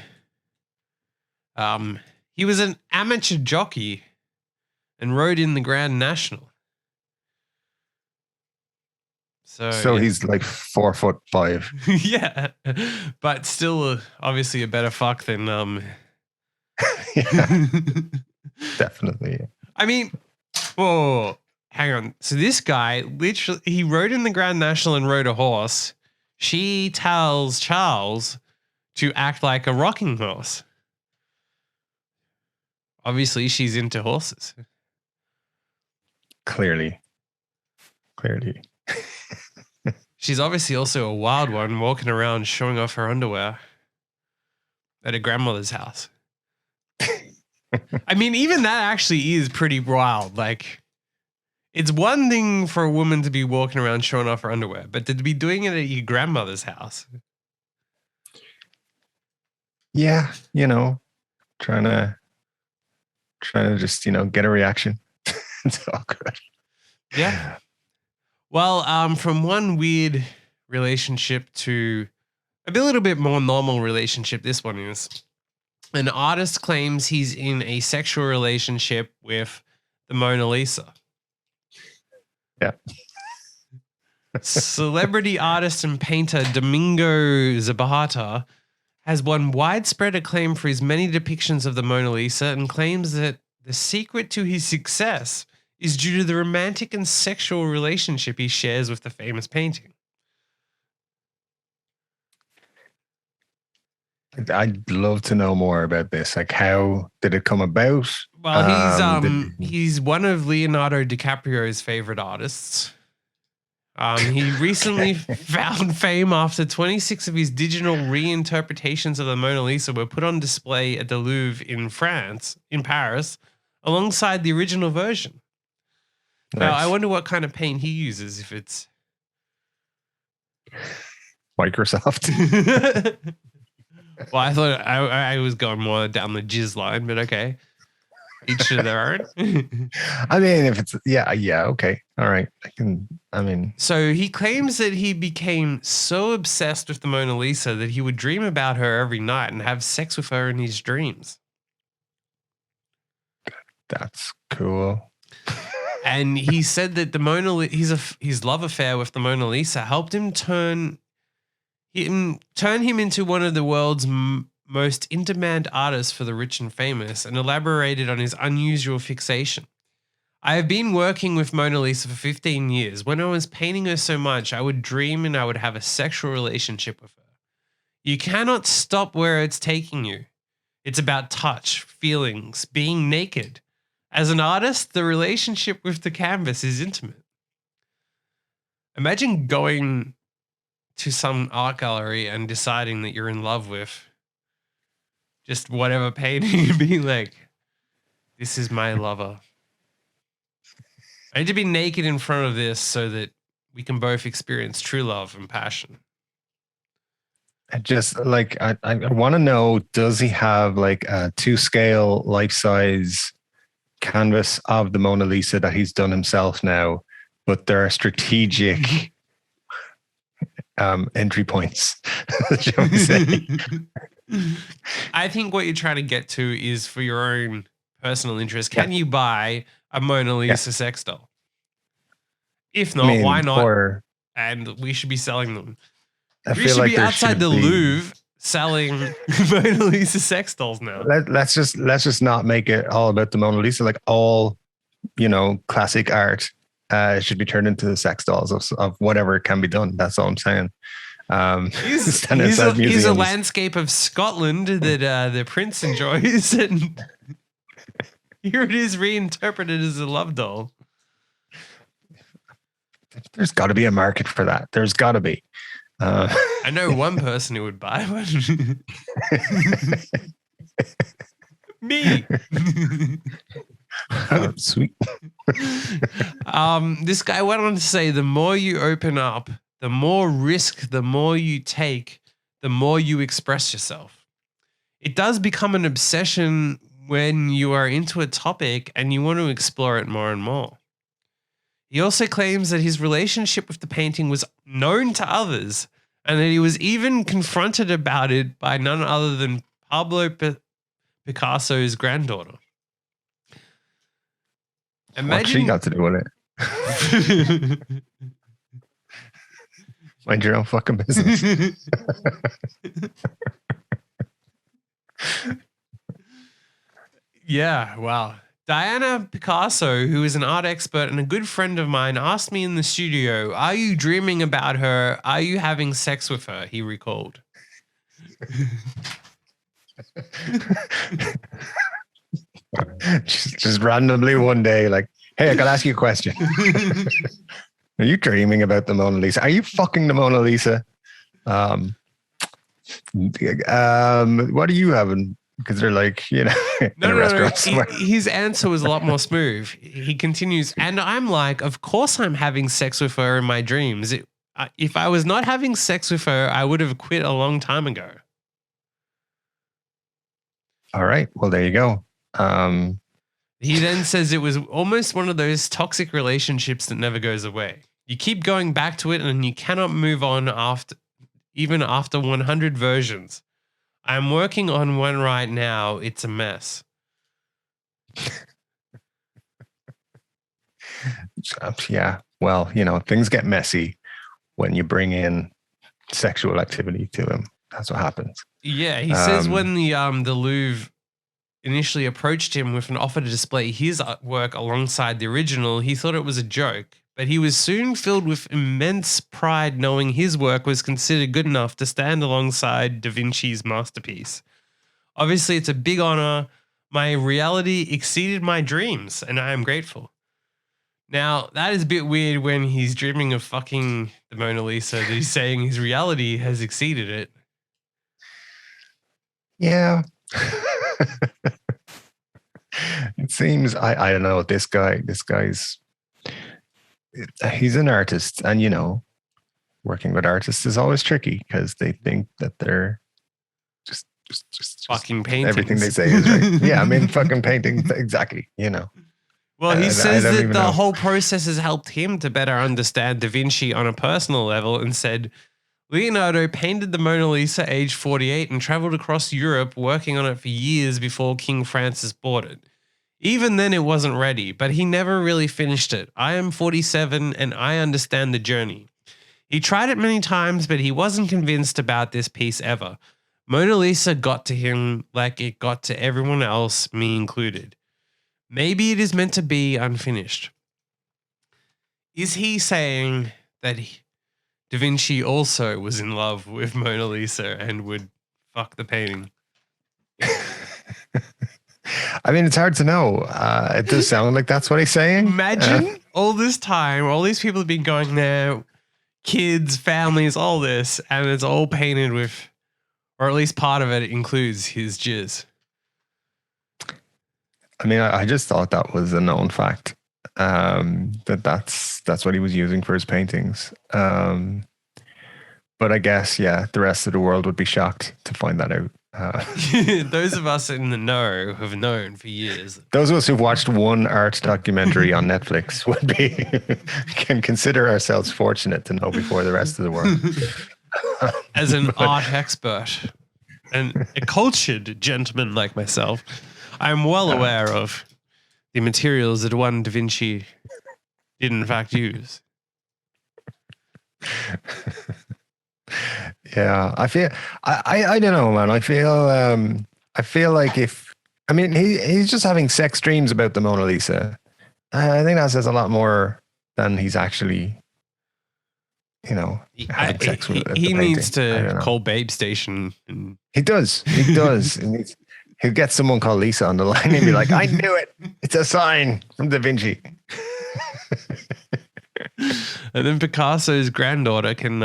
he was an amateur jockey and rode in the Grand National. So he's like 4'5". Yeah, but still obviously a better fuck than yeah, definitely. I mean, whoa, hang on. So this guy literally, he rode in the Grand National and rode a horse. She tells Charles to act like a rocking horse. Obviously, she's into horses. Clearly. She's obviously also a wild one, walking around showing off her underwear at her grandmother's house. I mean, even that actually is pretty wild. Like, it's one thing for a woman to be walking around showing off her underwear, but to be doing it at your grandmother's house. Yeah, trying to just, get a reaction. It's all good. Yeah. Well, from one weird relationship to a little bit more normal relationship, this one is. An artist claims he's in a sexual relationship with the Mona Lisa. Yeah. Celebrity artist and painter Domingo Zapata has won widespread acclaim for his many depictions of the Mona Lisa and claims that the secret to his success is due to the romantic and sexual relationship he shares with the famous painting. I'd love to know more about this. Like, how did it come about? Well, he's one of Leonardo DiCaprio's favorite artists. He recently found fame after 26 of his digital reinterpretations of the Mona Lisa were put on display at the Louvre in Paris, alongside the original version. Nice. Now, I wonder what kind of paint he uses, if it's Microsoft. Well, I thought I was going more down the jizz line, but okay. Each to their own. I mean, if it's, okay. All right. So he claims that he became so obsessed with the Mona Lisa that he would dream about her every night and have sex with her in his dreams. That's cool. And he said that his love affair with the Mona Lisa helped him turn him into one of the world's most in-demand artists for the rich and famous, and elaborated on his unusual fixation. I have been working with Mona Lisa for 15 years. When I was painting her so much, I would dream and I would have a sexual relationship with her. You cannot stop where it's taking you. It's about touch, feelings, being naked. As an artist, the relationship with the canvas is intimate. Imagine going to some art gallery and deciding that you're in love with just whatever painting and being like, this is my lover. I need to be naked in front of this so that we can both experience true love and passion. I just like I want to know, does he have like a 2-scale life-size canvas of the Mona Lisa that he's done himself now, but there are strategic entry points, shall we say? I think what you're trying to get to is for your own personal interest. Can you buy a Mona Lisa sex doll? If not, why not? And we should be selling them. We should be outside the Louvre selling Mona Lisa sex dolls now. Let's just not make it all about the Mona Lisa. Like all, classic art should be turned into the sex dolls of whatever can be done. That's all I'm saying. Here's a landscape of Scotland that the prince enjoys, and here it is reinterpreted as a love doll. There's got to be a market for that. There's got to be. I know one person who would buy one. Me. Oh, sweet. This guy went on to say, the more you open up, the more risk, the more you take, the more you express yourself. It does become an obsession when you are into a topic and you want to explore it more and more. He also claims that his relationship with the painting was known to others and that he was even confronted about it by none other than Pablo Picasso's granddaughter. What she got to do with it? Mind your own fucking business. Yeah, wow. Diana Picasso, who is an art expert and a good friend of mine, asked me in the studio, "Are you dreaming about her? Are you having sex with her?" He recalled. just randomly one day, like, "Hey, I gotta ask you a question. Are you dreaming about the Mona Lisa? Are you fucking the Mona Lisa? What are you having?" Because they're like, in a restaurant somewhere. His answer was a lot more smooth. He continues, and I'm like, of course I'm having sex with her in my dreams. If I was not having sex with her, I would have quit a long time ago. All right. Well, there you go. He then says it was almost one of those toxic relationships that never goes away. You keep going back to it and you cannot move on even after 100 versions. I'm working on one right now. It's a mess. Yeah. Well, things get messy when you bring in sexual activity to them. That's what happens. Yeah. He says when the Louvre initially approached him with an offer to display his work alongside the original, he thought it was a joke. But he was soon filled with immense pride knowing his work was considered good enough to stand alongside Da Vinci's masterpiece. Obviously, it's a big honor. My reality exceeded my dreams, and I am grateful. Now, that is a bit weird when he's dreaming of fucking the Mona Lisa, that he's saying his reality has exceeded it. Yeah. It seems, I don't know, this guy's, he's an artist, and working with artists is always tricky because they think that they're just fucking paintings. Everything they say is right. Yeah, I mean, fucking painting, exactly. Well, he says that the whole process has helped him to better understand Da Vinci on a personal level, and said Leonardo painted the Mona Lisa aged 48 and traveled across Europe working on it for years before King Francis bought it. Even then, it wasn't ready, but he never really finished it. I am 47 and I understand the journey. He tried it many times, but he wasn't convinced about this piece ever. Mona Lisa got to him like it got to everyone else, me included. Maybe it is meant to be unfinished. Is he saying that Da Vinci also was in love with Mona Lisa and would fuck the painting? I mean, it's hard to know. It does sound like that's what he's saying. Imagine all this time, all these people have been going there, kids, families, all this, and it's all painted with, or at least part of it includes his jizz. I mean, I just thought that was a known fact. That's what he was using for his paintings. But I guess, yeah, the rest of the world would be shocked to find that out. Those of us in the know have known for years. Those of us who've watched one art documentary on Netflix would be can consider ourselves fortunate to know before the rest of the world. As an art expert and a cultured gentleman like myself, I'm well aware of the materials that one Da Vinci did in fact use. Yeah, I feel I don't know, man. I feel like he's just having sex dreams about the Mona Lisa. I think that says a lot more than he's actually, having sex with. He needs to call Babe Station. And he does. He'll get someone called Lisa on the line and be like, "I knew it. It's a sign from Da Vinci." And then Picasso's granddaughter can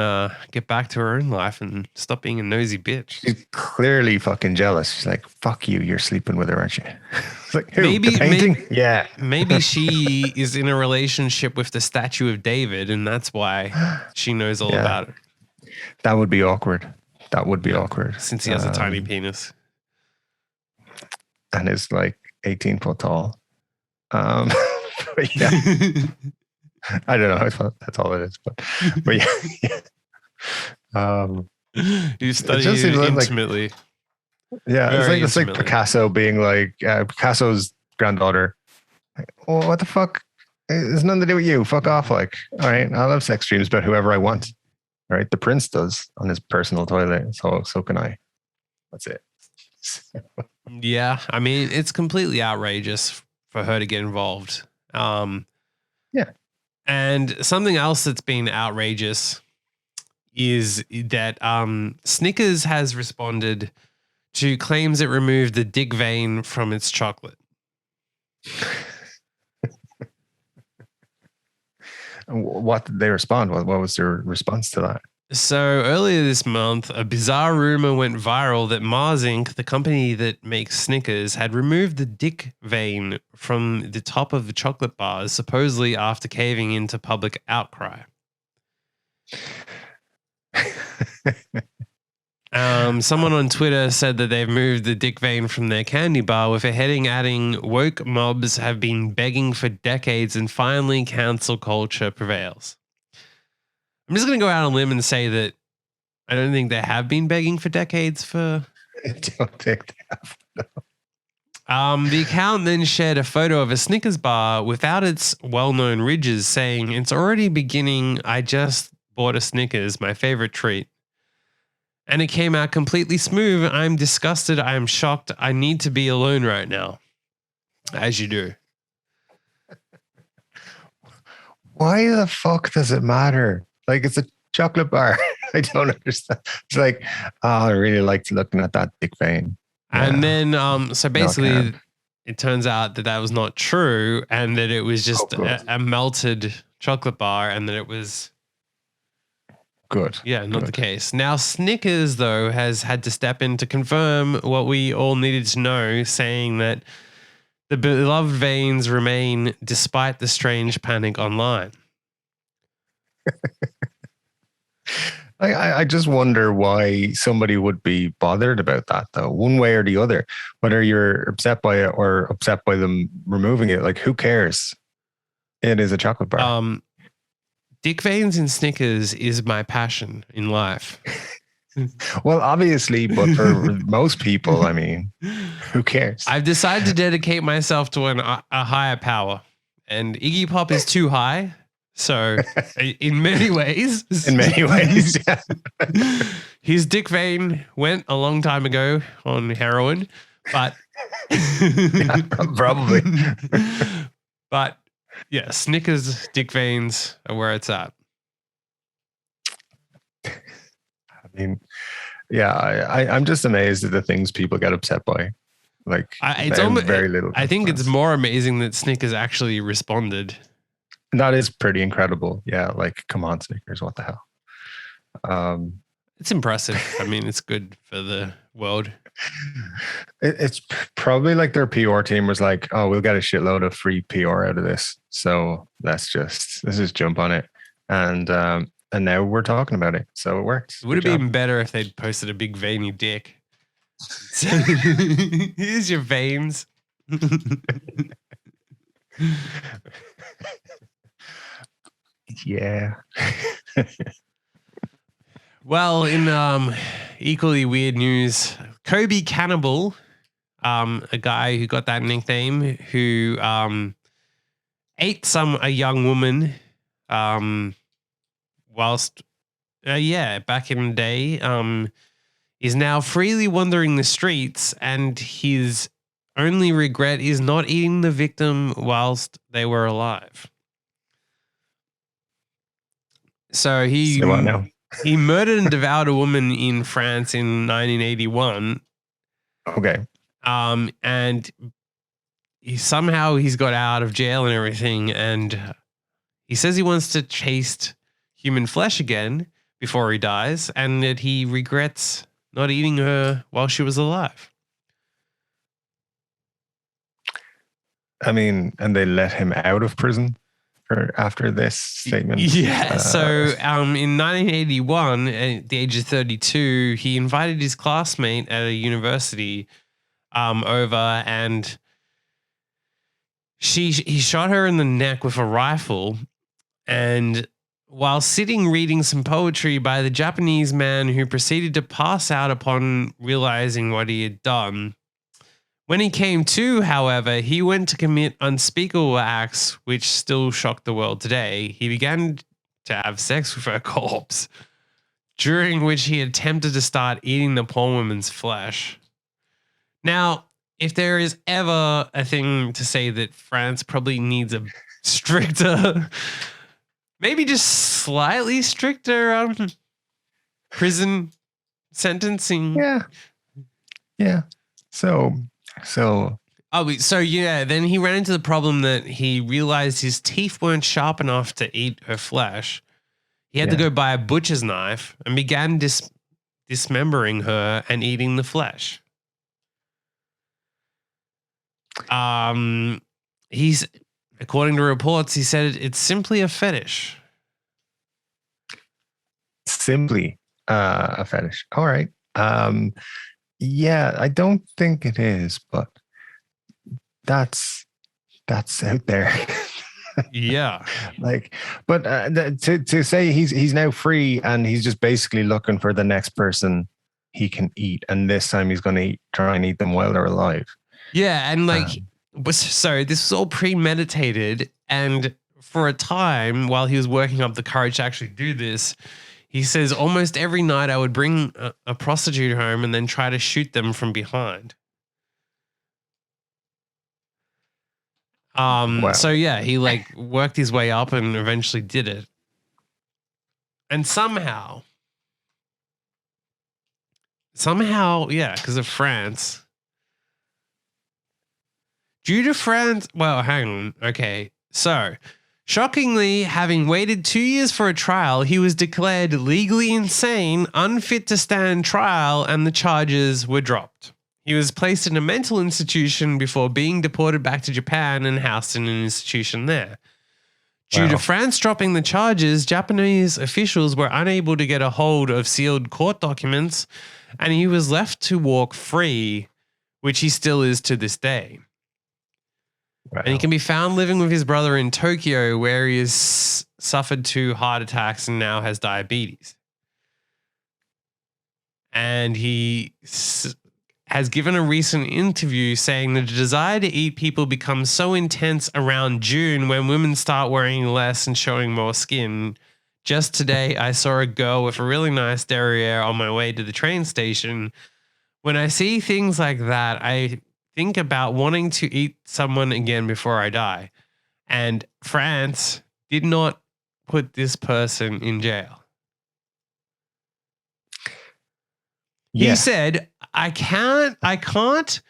get back to her own life and stop being a nosy bitch. She's clearly fucking jealous. She's like, "Fuck you, you're sleeping with her, aren't you?" It's like, who? Maybe, the painting? Yeah. Maybe she is in a relationship with the statue of David, and that's why she knows all about it. That would be awkward. Awkward. Since he has a tiny penis. And is like 18 foot tall. But yeah. I don't know. That's all it is. But yeah. You studied it intimately. It's like Picasso being like Picasso's granddaughter. Like, oh, what the fuck? It's nothing to do with you. Fuck off. Like, all right, I'll have sex dreams about whoever I want. All right, the prince does on his personal toilet. So can I. That's it. Yeah, I mean, it's completely outrageous for her to get involved. Yeah. And something else that's been outrageous is that Snickers has responded to claims it removed the dick vein from its chocolate. What did they respond? What was their response to that? So earlier this month, a bizarre rumor went viral that Mars Inc., the company that makes Snickers, had removed the dick vein from the top of the chocolate bars, supposedly after caving into public outcry. Someone on Twitter said that they've moved the dick vein from their candy bar with a heading adding, "Woke mobs have been begging for decades and finally cancel culture prevails." I'm just going to go out on a limb and say that I don't think they have been begging for decades for... I don't think they have. The account then shared a photo of a Snickers bar without its well-known ridges saying, "It's already beginning. I just bought a Snickers, my favorite treat. And it came out completely smooth. I'm disgusted. I am shocked. I need to be alone right now." As you do. Why the fuck does it matter? Like, it's a chocolate bar. I don't understand. It's like, I really liked looking at that dick vein. Yeah. And then, so basically, it turns out that was not true, and that it was just a melted chocolate bar, and that it was good. Yeah, not the case. Now, Snickers, though, has had to step in to confirm what we all needed to know, saying that the beloved veins remain despite the strange panic online. I just wonder why somebody would be bothered about that, though, one way or the other. Whether you're upset by it or upset by them removing it, like, who cares? It is a chocolate bar. Dick veins in Snickers is my passion in life. Well, obviously, but for most people, I mean, who cares? I've decided to dedicate myself to a higher power, and Iggy Pop is too high. So, in many ways, yeah. His dick vein went a long time ago on heroin, but yeah, probably. But yeah, Snickers dick veins are where it's at. I mean, yeah, I'm just amazed at the things people get upset by. Like, it's almost very little. I think it's more amazing that Snickers actually responded. That is pretty incredible. Yeah, like, come on, Snickers, what the hell? It's impressive. I mean, it's good for the world. It's probably like their PR team was like, oh, we'll get a shitload of free PR out of this. So let's just jump on it. And now we're talking about it. So it works. It would have been better if they'd posted a big veiny dick. So, here's your veins. Yeah. Well, in equally weird news, Kobe Cannibal, a guy who got that nickname, who ate a young woman whilst back in the day, is now freely wandering the streets, and his only regret is not eating the victim whilst they were alive. So Say what now? he murdered and devoured a woman in France in 1981. Okay. And he's got out of jail and everything, and he says he wants to taste human flesh again before he dies, and that he regrets not eating her while she was alive. I mean, and they let him out of prison after this statement. Yeah. So in 1981, at the age of 32, he invited his classmate at a university over, and he shot her in the neck with a rifle. And while sitting reading some poetry by the Japanese man who proceeded to pass out upon realizing what he had done. When he came to, however, he went to commit unspeakable acts which still shock the world today. He began to have sex with her corpse, during which he attempted to start eating the poor woman's flesh. Now, if there is ever a thing to say that France probably needs a stricter, maybe just slightly stricter prison sentencing. Yeah. So then he ran into the problem that he realized his teeth weren't sharp enough to eat her flesh. He had to go buy a butcher's knife and began dismembering her and eating the flesh. He's, according to reports, he said it's simply a fetish. Simply a fetish. All right. Yeah, I don't think it is, but that's out there. Yeah. But to say he's now free and he's just basically looking for the next person he can eat, and this time he's going to try and eat them while they're alive. Yeah, and so this was all premeditated, and for a time while he was working up the courage to actually do this, he says almost every night I would bring a prostitute home and then try to shoot them from behind. Wow. So yeah, he worked his way up and eventually did it. And somehow, because of France. Due to France, well, hang on. Okay. So, shockingly, having waited 2 years for a trial, he was declared legally insane, unfit to stand trial, and the charges were dropped. He was placed in a mental institution before being deported back to Japan and housed in an institution there. Due to France dropping the charges, Japanese officials were unable to get a hold of sealed court documents, and he was left to walk free, which he still is to this day. Wow. And he can be found living with his brother in Tokyo, where he has suffered 2 heart attacks and now has diabetes. And he has given a recent interview saying that the desire to eat people becomes so intense around June when women start wearing less and showing more skin. Just today, I saw a girl with a really nice derriere on my way to the train station. When I see things like that, I think about wanting to eat someone again before I die. And France did not put this person in jail. Yeah. He said, I can't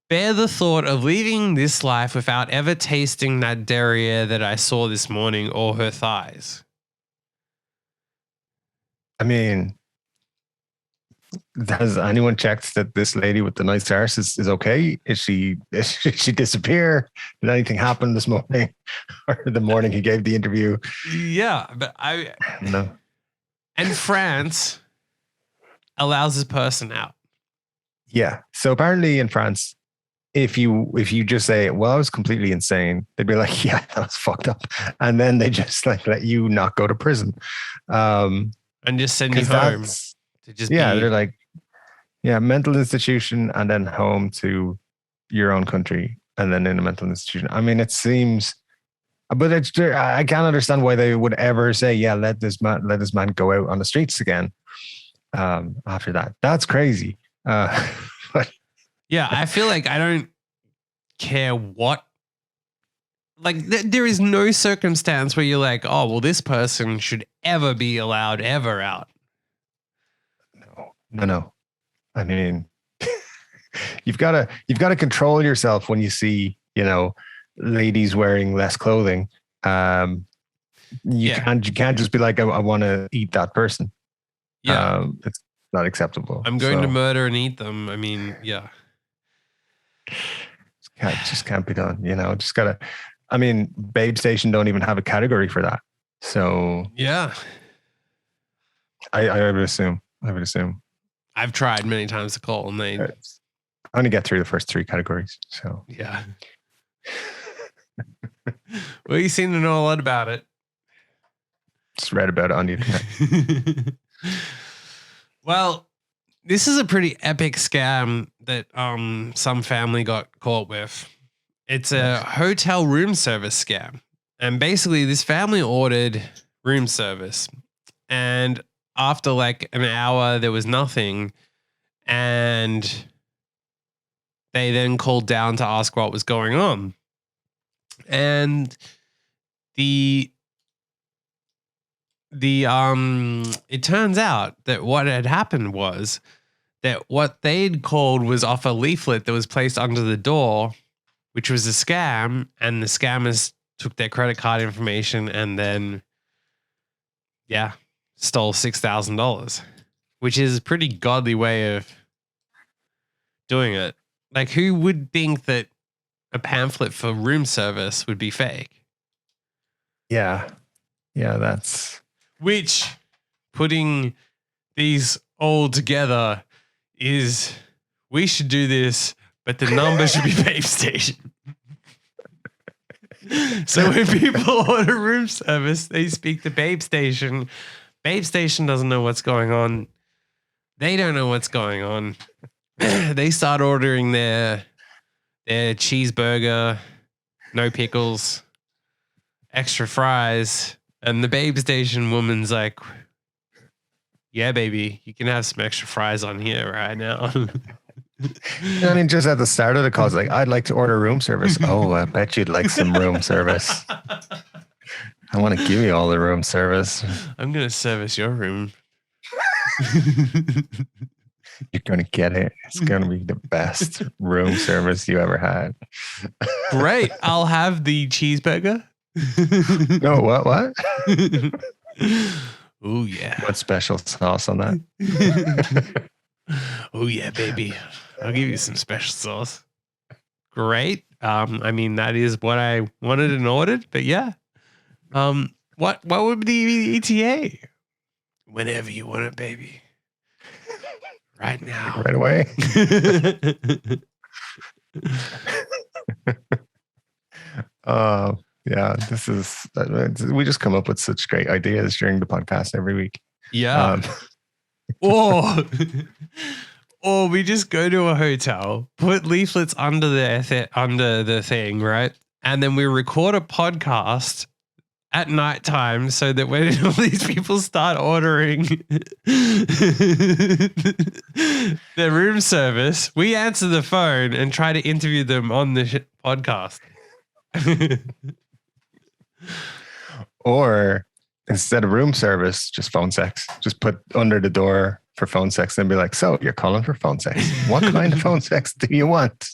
bear the thought of leaving this life without ever tasting that derriere that I saw this morning or her thighs. I mean, Has anyone checked that this lady with the nice arse is okay? Is she disappear? Did anything happen this morning or the morning he gave the interview? Yeah, but No. And France allows this person out. Yeah. So apparently in France, if you just say, well, I was completely insane, they'd be like, yeah, that was fucked up. And then they just like let you not go to prison. And just send you home. They're like, yeah, mental institution and then home to your own country and then in a mental institution. I mean, it seems, but I can't understand why they would ever say, yeah, let this man go out on the streets again. After that, that's crazy. But yeah, I feel like I don't care what. Like, there is no circumstance where you're like, oh, well, this person should ever be allowed ever out. No. I mean, you've got to control yourself when you see, ladies wearing less clothing. You can't just be like, I want to eat that person. Yeah, it's not acceptable. I'm going to murder and eat them. I mean, yeah. Just can't be done. Just gotta. I mean, Babe Station don't even have a category for that. So yeah, I would assume. I've tried many times to call and they only get through the first 3 categories. So yeah. Well, you seem to know a lot about it. Just read about it on the internet. Well, this is a pretty epic scam that some family got caught with. It's a hotel room service scam. And basically this family ordered room service. And after like an hour, there was nothing. And they then called down to ask what was going on. And it turns out that what had happened was that what they'd called was off a leaflet that was placed under the door, which was a scam, and the scammers took their credit card information and then, stole $6,000, which is a pretty godly way of doing it. Like, who would think that a pamphlet for room service would be fake? Yeah, that's... Which, putting these all together is, we should do this, but the number should be Babe Station. So when people order room service, they speak to Babe Station. Babe Station doesn't know what's going on. They don't know what's going on. They start ordering their cheeseburger, no pickles, extra fries. And the Babe Station woman's like, yeah, baby, you can have some extra fries on here right now. I mean, just at the start of the call, it's like, I'd like to order room service. Oh, I bet you'd like some room service. I want to give you all the room service. I'm going to service your room. You're going to get it. It's going to be the best room service you ever had. Great. I'll have the cheeseburger. No, what? Oh, yeah. What special sauce on that? Oh, yeah, baby. I'll give you some special sauce. Great. I mean, that is what I wanted and ordered, but yeah. What would be the ETA? Whenever you want it, baby. Right now. Right away. Yeah, this is, we just come up with such great ideas during the podcast every week. Yeah. Or we just go to a hotel, put leaflets under the thing, right? And then we record a podcast at nighttime so that when all these people start ordering their room service, we answer the phone and try to interview them on the podcast. Or instead of room service, just phone sex. Just put under the door for phone sex and be like, so you're calling for phone sex. What kind of phone sex do you want?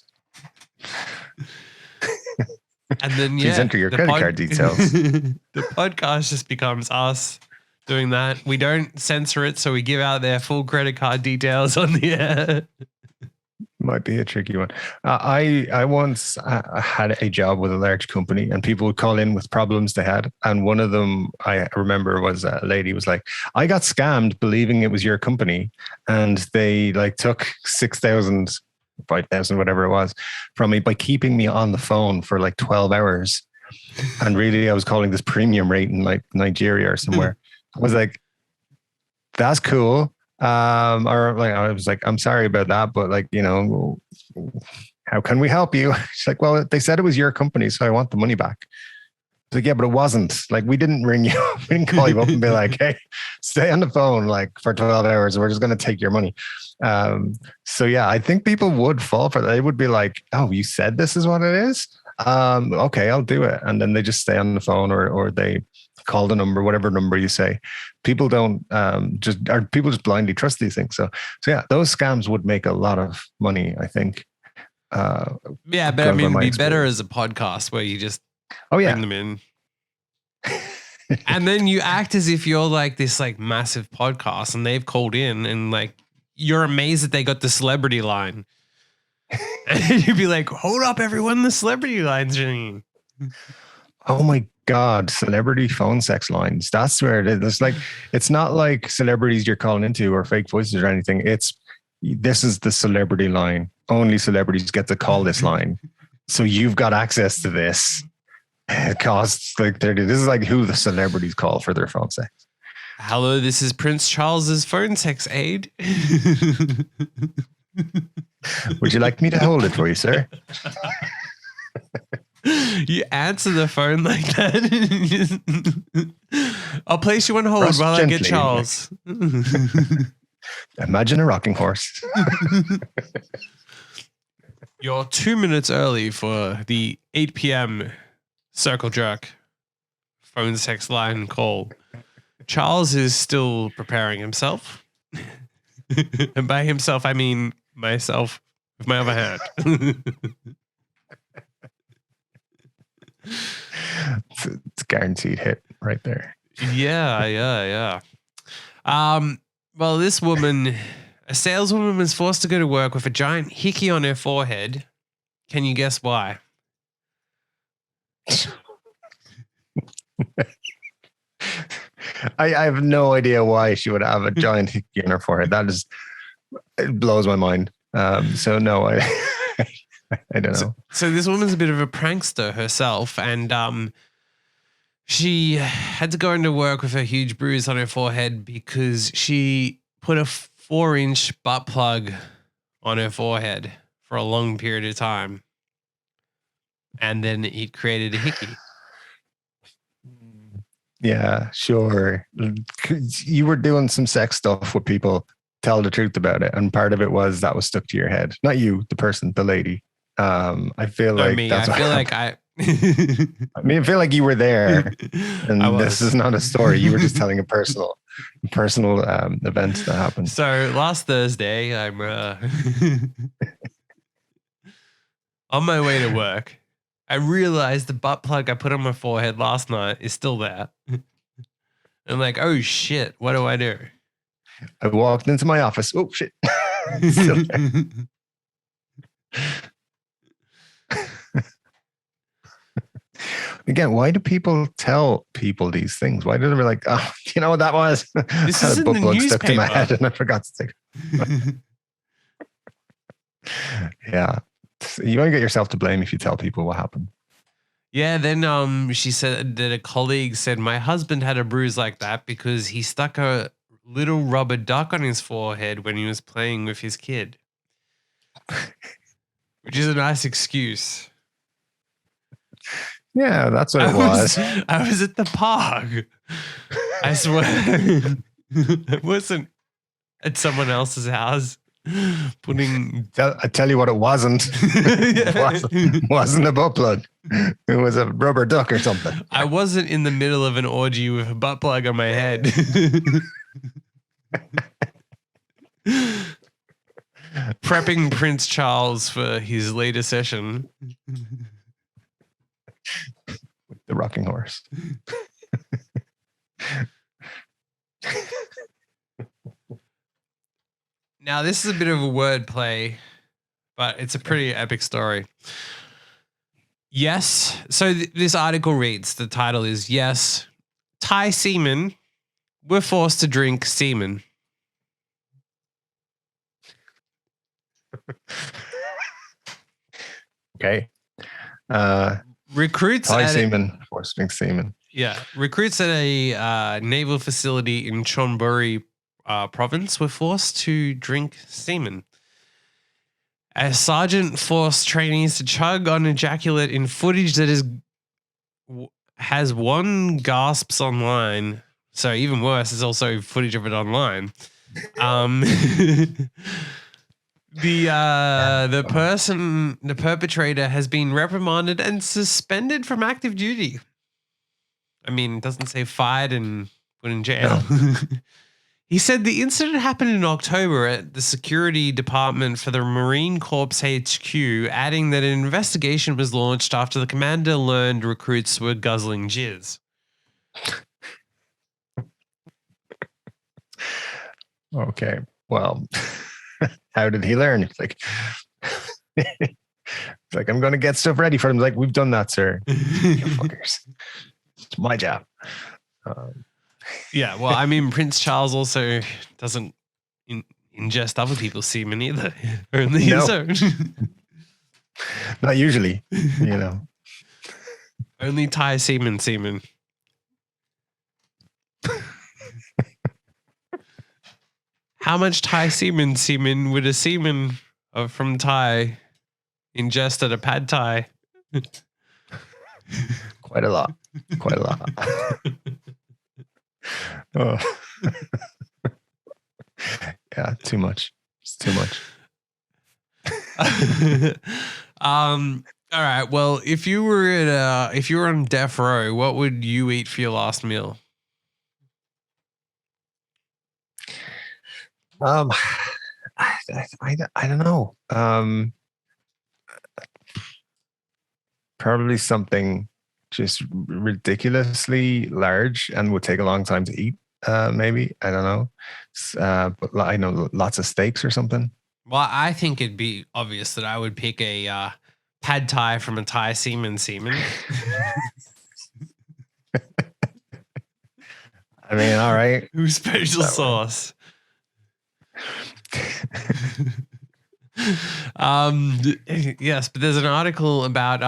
And then, please enter your credit card details. The podcast just becomes us doing that. We don't censor it, so we give out their full credit card details on the air. Might be a tricky one. I once had a job with a large company, and people would call in with problems they had. And one of them I remember was a lady was like, "I got scammed believing it was your company, and they like took 6,000, 5,000, whatever it was, from me by keeping me on the phone for like 12 hours. And really, I was calling this premium rate in like Nigeria or somewhere." I was like, "That's cool." Or like, I was like, "I'm sorry about that, but like, how can we help you?" She's like, "Well, they said it was your company, so I want the money back." I was like, "Yeah, but it wasn't. Like, we didn't ring you. We didn't call you up and be like, hey, stay on the phone like for 12 hours. We're just going to take your money." So yeah, I think people would fall for that. They would be like, "Oh, you said this is what it is? Okay, I'll do it." And then they just stay on the phone or they call the number, whatever number you say. People don't people just blindly trust these things. So yeah, those scams would make a lot of money, I think. Yeah, but I mean, it'd be better as a podcast where you just bring them in. And then you act as if you're like this like massive podcast and they've called in and like you're amazed that they got the celebrity line. And you'd be like, "Hold up, everyone, the celebrity line's ringing." Oh my God, celebrity phone sex lines. That's where it is. It's like, it's not like celebrities you're calling into or fake voices or anything. This is the celebrity line. Only celebrities get to call this line. So you've got access to this. It costs like 30. This is like who the celebrities call for their phone sex. "Hello, this is Prince Charles's phone sex aid. Would you like me to hold it for you, sir?" You answer the phone like that. "I'll place you on hold Press while gently. I get Charles." Imagine a rocking horse. You're 2 minutes early for the 8 p.m. circle jerk phone sex line call. Charles is still preparing himself. And by himself, I mean myself with my other hand. It's guaranteed hit right there. Yeah. Well, this woman, a saleswoman, was forced to go to work with a giant hickey on her forehead. Can you guess why? I have no idea why she would have a giant hickey on her forehead. It blows my mind. So no, I don't know. So this woman's a bit of a prankster herself, and she had to go into work with a huge bruise on her forehead because she put a 4-inch butt plug on her forehead for a long period of time, and then it created a hickey. Yeah, sure. You were doing some sex stuff with people. Tell the truth about it, and part of it was that was stuck to your head. Not you, the person, the lady. I feel like me. That's I feel like I. I mean, I feel like you were there, and this is not a story. You were just telling a personal event that happened. So last Thursday, I'm on my way to work. I realized the butt plug I put on my forehead last night is still there. I'm like, "Oh shit, what do I do?" I walked into my office. Oh shit. Still there. Again, why do people tell people these things? Why do they be like, "Oh, you know what that was? This I is had in a the butt plug stuck to my newspaper." head and I forgot to take it." Yeah. You only get yourself to blame if you tell people what happened. Yeah, then she said that a colleague said, "My husband had a bruise like that because he stuck a little rubber duck on his forehead when he was playing with his kid." Which is a nice excuse. Yeah, that's what it was. I was at the park. I swear. I wasn't at someone else's house putting... I tell you what it wasn't. It wasn't a butt plug. It was a rubber duck or something. I wasn't in the middle of an orgy with a butt plug on my head. Prepping Prince Charles for his later session. The rocking horse. Now, this is a bit of a wordplay, but it's a pretty epic story. Yes. So this article reads, the title is, Yes, Thai seamen were forced to drink semen. Okay. Recruits Thai at semen, forced to drink semen. recruits at a naval facility in Chonburi province were forced to drink semen. A sergeant forced trainees to chug on ejaculate in footage that has one gasps online. So even worse, there's also footage of it online. The perpetrator has been reprimanded and suspended from active duty. I mean, it doesn't say fired and put in jail. No. He said the incident happened in October at the security department for the Marine Corps HQ, adding that an investigation was launched after the commander learned recruits were guzzling jizz. Okay. Well, how did he learn? It's like, I'm going to get stuff ready for him. Like, we've done that, sir. You fuckers. It's my job. Yeah, well, I mean, Prince Charles also doesn't ingest other people's semen either, only his own. Not usually, you know. Only Thai semen. How much Thai semen would a semen from Thai ingest at a pad Thai? Quite a lot. Oh. Yeah, too much. It's too much. All right. Well, if you were on death row, what would you eat for your last meal? I don't know. Probably something just ridiculously large and would take a long time to eat. Maybe, I don't know. But I know lots of steaks or something. Well, I think it'd be obvious that I would pick a pad Thai from a Thai semen. I mean, all right. Who's special sauce? Yes, but there's an article about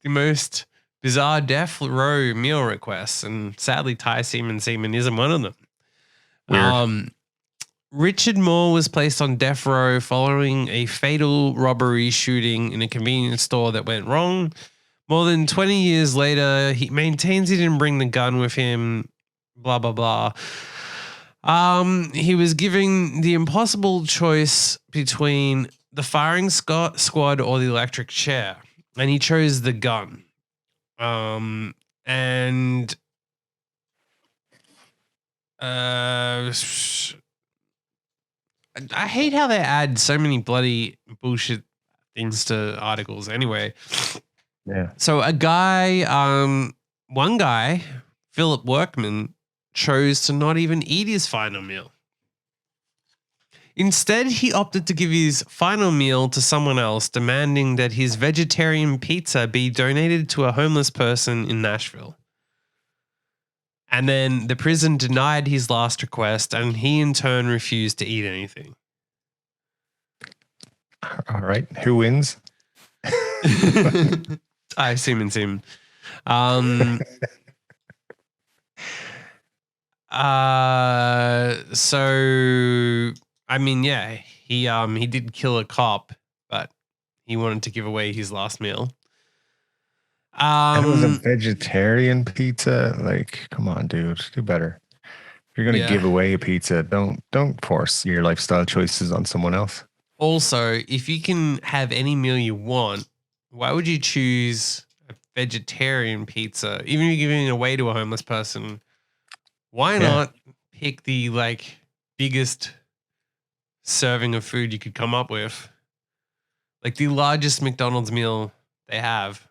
the most bizarre death row meal requests, and sadly, Thai semen isn't one of them. Weird. Richard Moore was placed on death row following a fatal robbery shooting in a convenience store that went wrong. More than 20 years later, he maintains he didn't bring the gun with him. Blah blah blah. He was given the impossible choice between the firing squad or the electric chair, and he chose the gun. And I hate how they add so many bloody bullshit things to articles. Anyway, yeah. So one guy, Philip Workman, chose to not even eat his final meal. Instead, he opted to give his final meal to someone else, demanding that his vegetarian pizza be donated to a homeless person in Nashville. And then the prison denied his last request, and he in turn refused to eat anything. All right. Who wins? I assume. So I mean, yeah, he did kill a cop, but he wanted to give away his last meal. And it was a vegetarian pizza. Like, come on, dude, do better. If you're gonna give away a pizza, don't force your lifestyle choices on someone else. Also, if you can have any meal you want, why would you choose a vegetarian pizza? Even if you're giving it away to a homeless person, why not pick the biggest serving of food you could come up with? Like the largest McDonald's meal they have.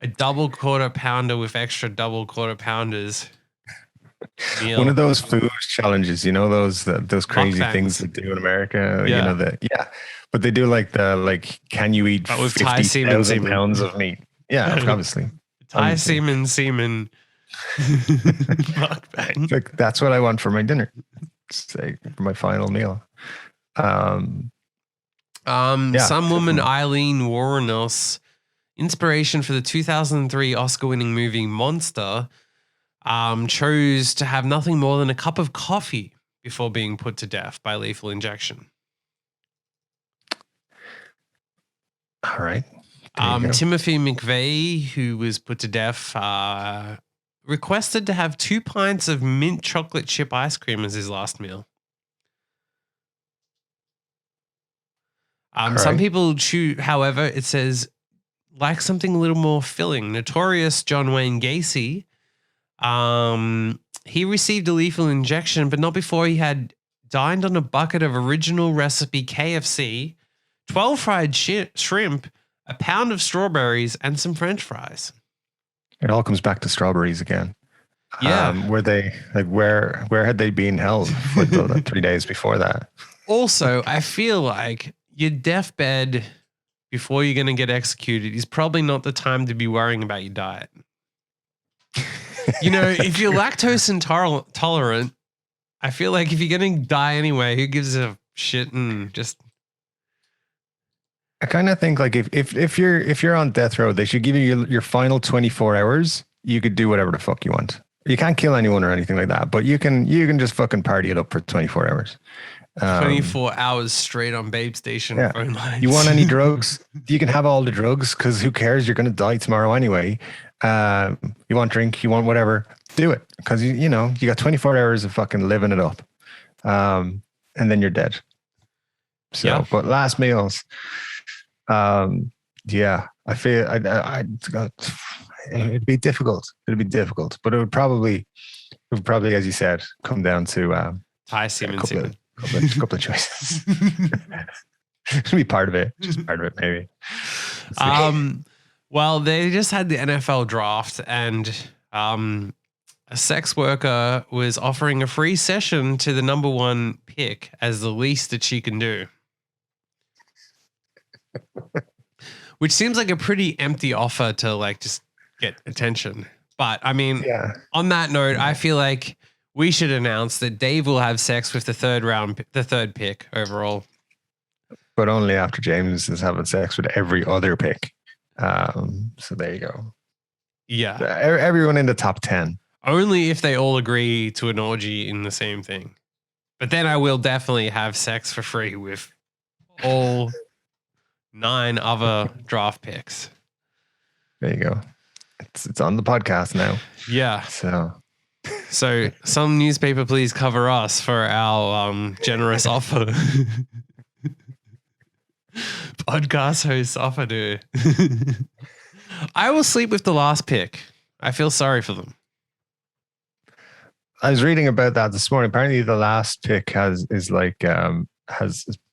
A double quarter pounder with extra double quarter pounders. meal. One of those food challenges, those crazy Mukbangs. things they do in America, Yeah. but they do can you eat But with Thai 50,000 semen. pounds of meat? Yeah, obviously. Thai Obviously. semen. Mukbang. Like that's what I want for my dinner. Say for my final meal. Some Yeah. woman, Eileen Warrenos, inspiration for the 2003 Oscar-winning movie Monster, chose to have nothing more than a cup of coffee before being put to death by lethal injection. All right. There you go. Timothy McVeigh, who was put to death, requested to have 2 pints of mint chocolate chip ice cream as his last meal. Some right. people choose, however, it says, like something a little more filling. Notorious John Wayne Gacy, he received a lethal injection, but not before he had dined on a bucket of original recipe KFC, 12 fried shrimp, a pound of strawberries, and some French fries. It all comes back to strawberries again. Yeah. Were they where had they been held for the 3 days before that? Also, I feel like your deathbed before you're going to get executed is probably not the time to be worrying about your diet. If you're lactose intolerant, I feel like if you're going to die anyway, who gives a shit and just... I kind of think like if you're on death row, they should give you your final 24 hours. You could do whatever the fuck you want. You can't kill anyone or anything like that, but you can just fucking party it up for 24 hours. 24 hours straight on Babe Station phone lines. You want any drugs? You can have all the drugs because who cares? You're going to die tomorrow anyway. You want drink? You want whatever? Do it because you got 24 hours of fucking living it up, and then you're dead. So, but last meals, I feel it'd be difficult. It'd be difficult, but it would probably, as you said, come down to Thai semen. Couple of choices. Be part of it. Just part of it, maybe. Well, they just had the NFL draft, and a sex worker was offering a free session to the number 1 pick as the least that she can do. Which seems like a pretty empty offer to just get attention. But I mean, on that note, I feel like we should announce that Dave will have sex with the third pick overall. But only after James is having sex with every other pick. So there you go. Yeah. Everyone in the top 10. Only if they all agree to an orgy in the same thing. But then I will definitely have sex for free with all 9 other draft picks. There you go. It's on the podcast now. Yeah. So some newspaper, please cover us for our generous offer. Podcast hosts offer to. I will sleep with the last pick. I feel sorry for them. I was reading about that this morning. Apparently, the last pick has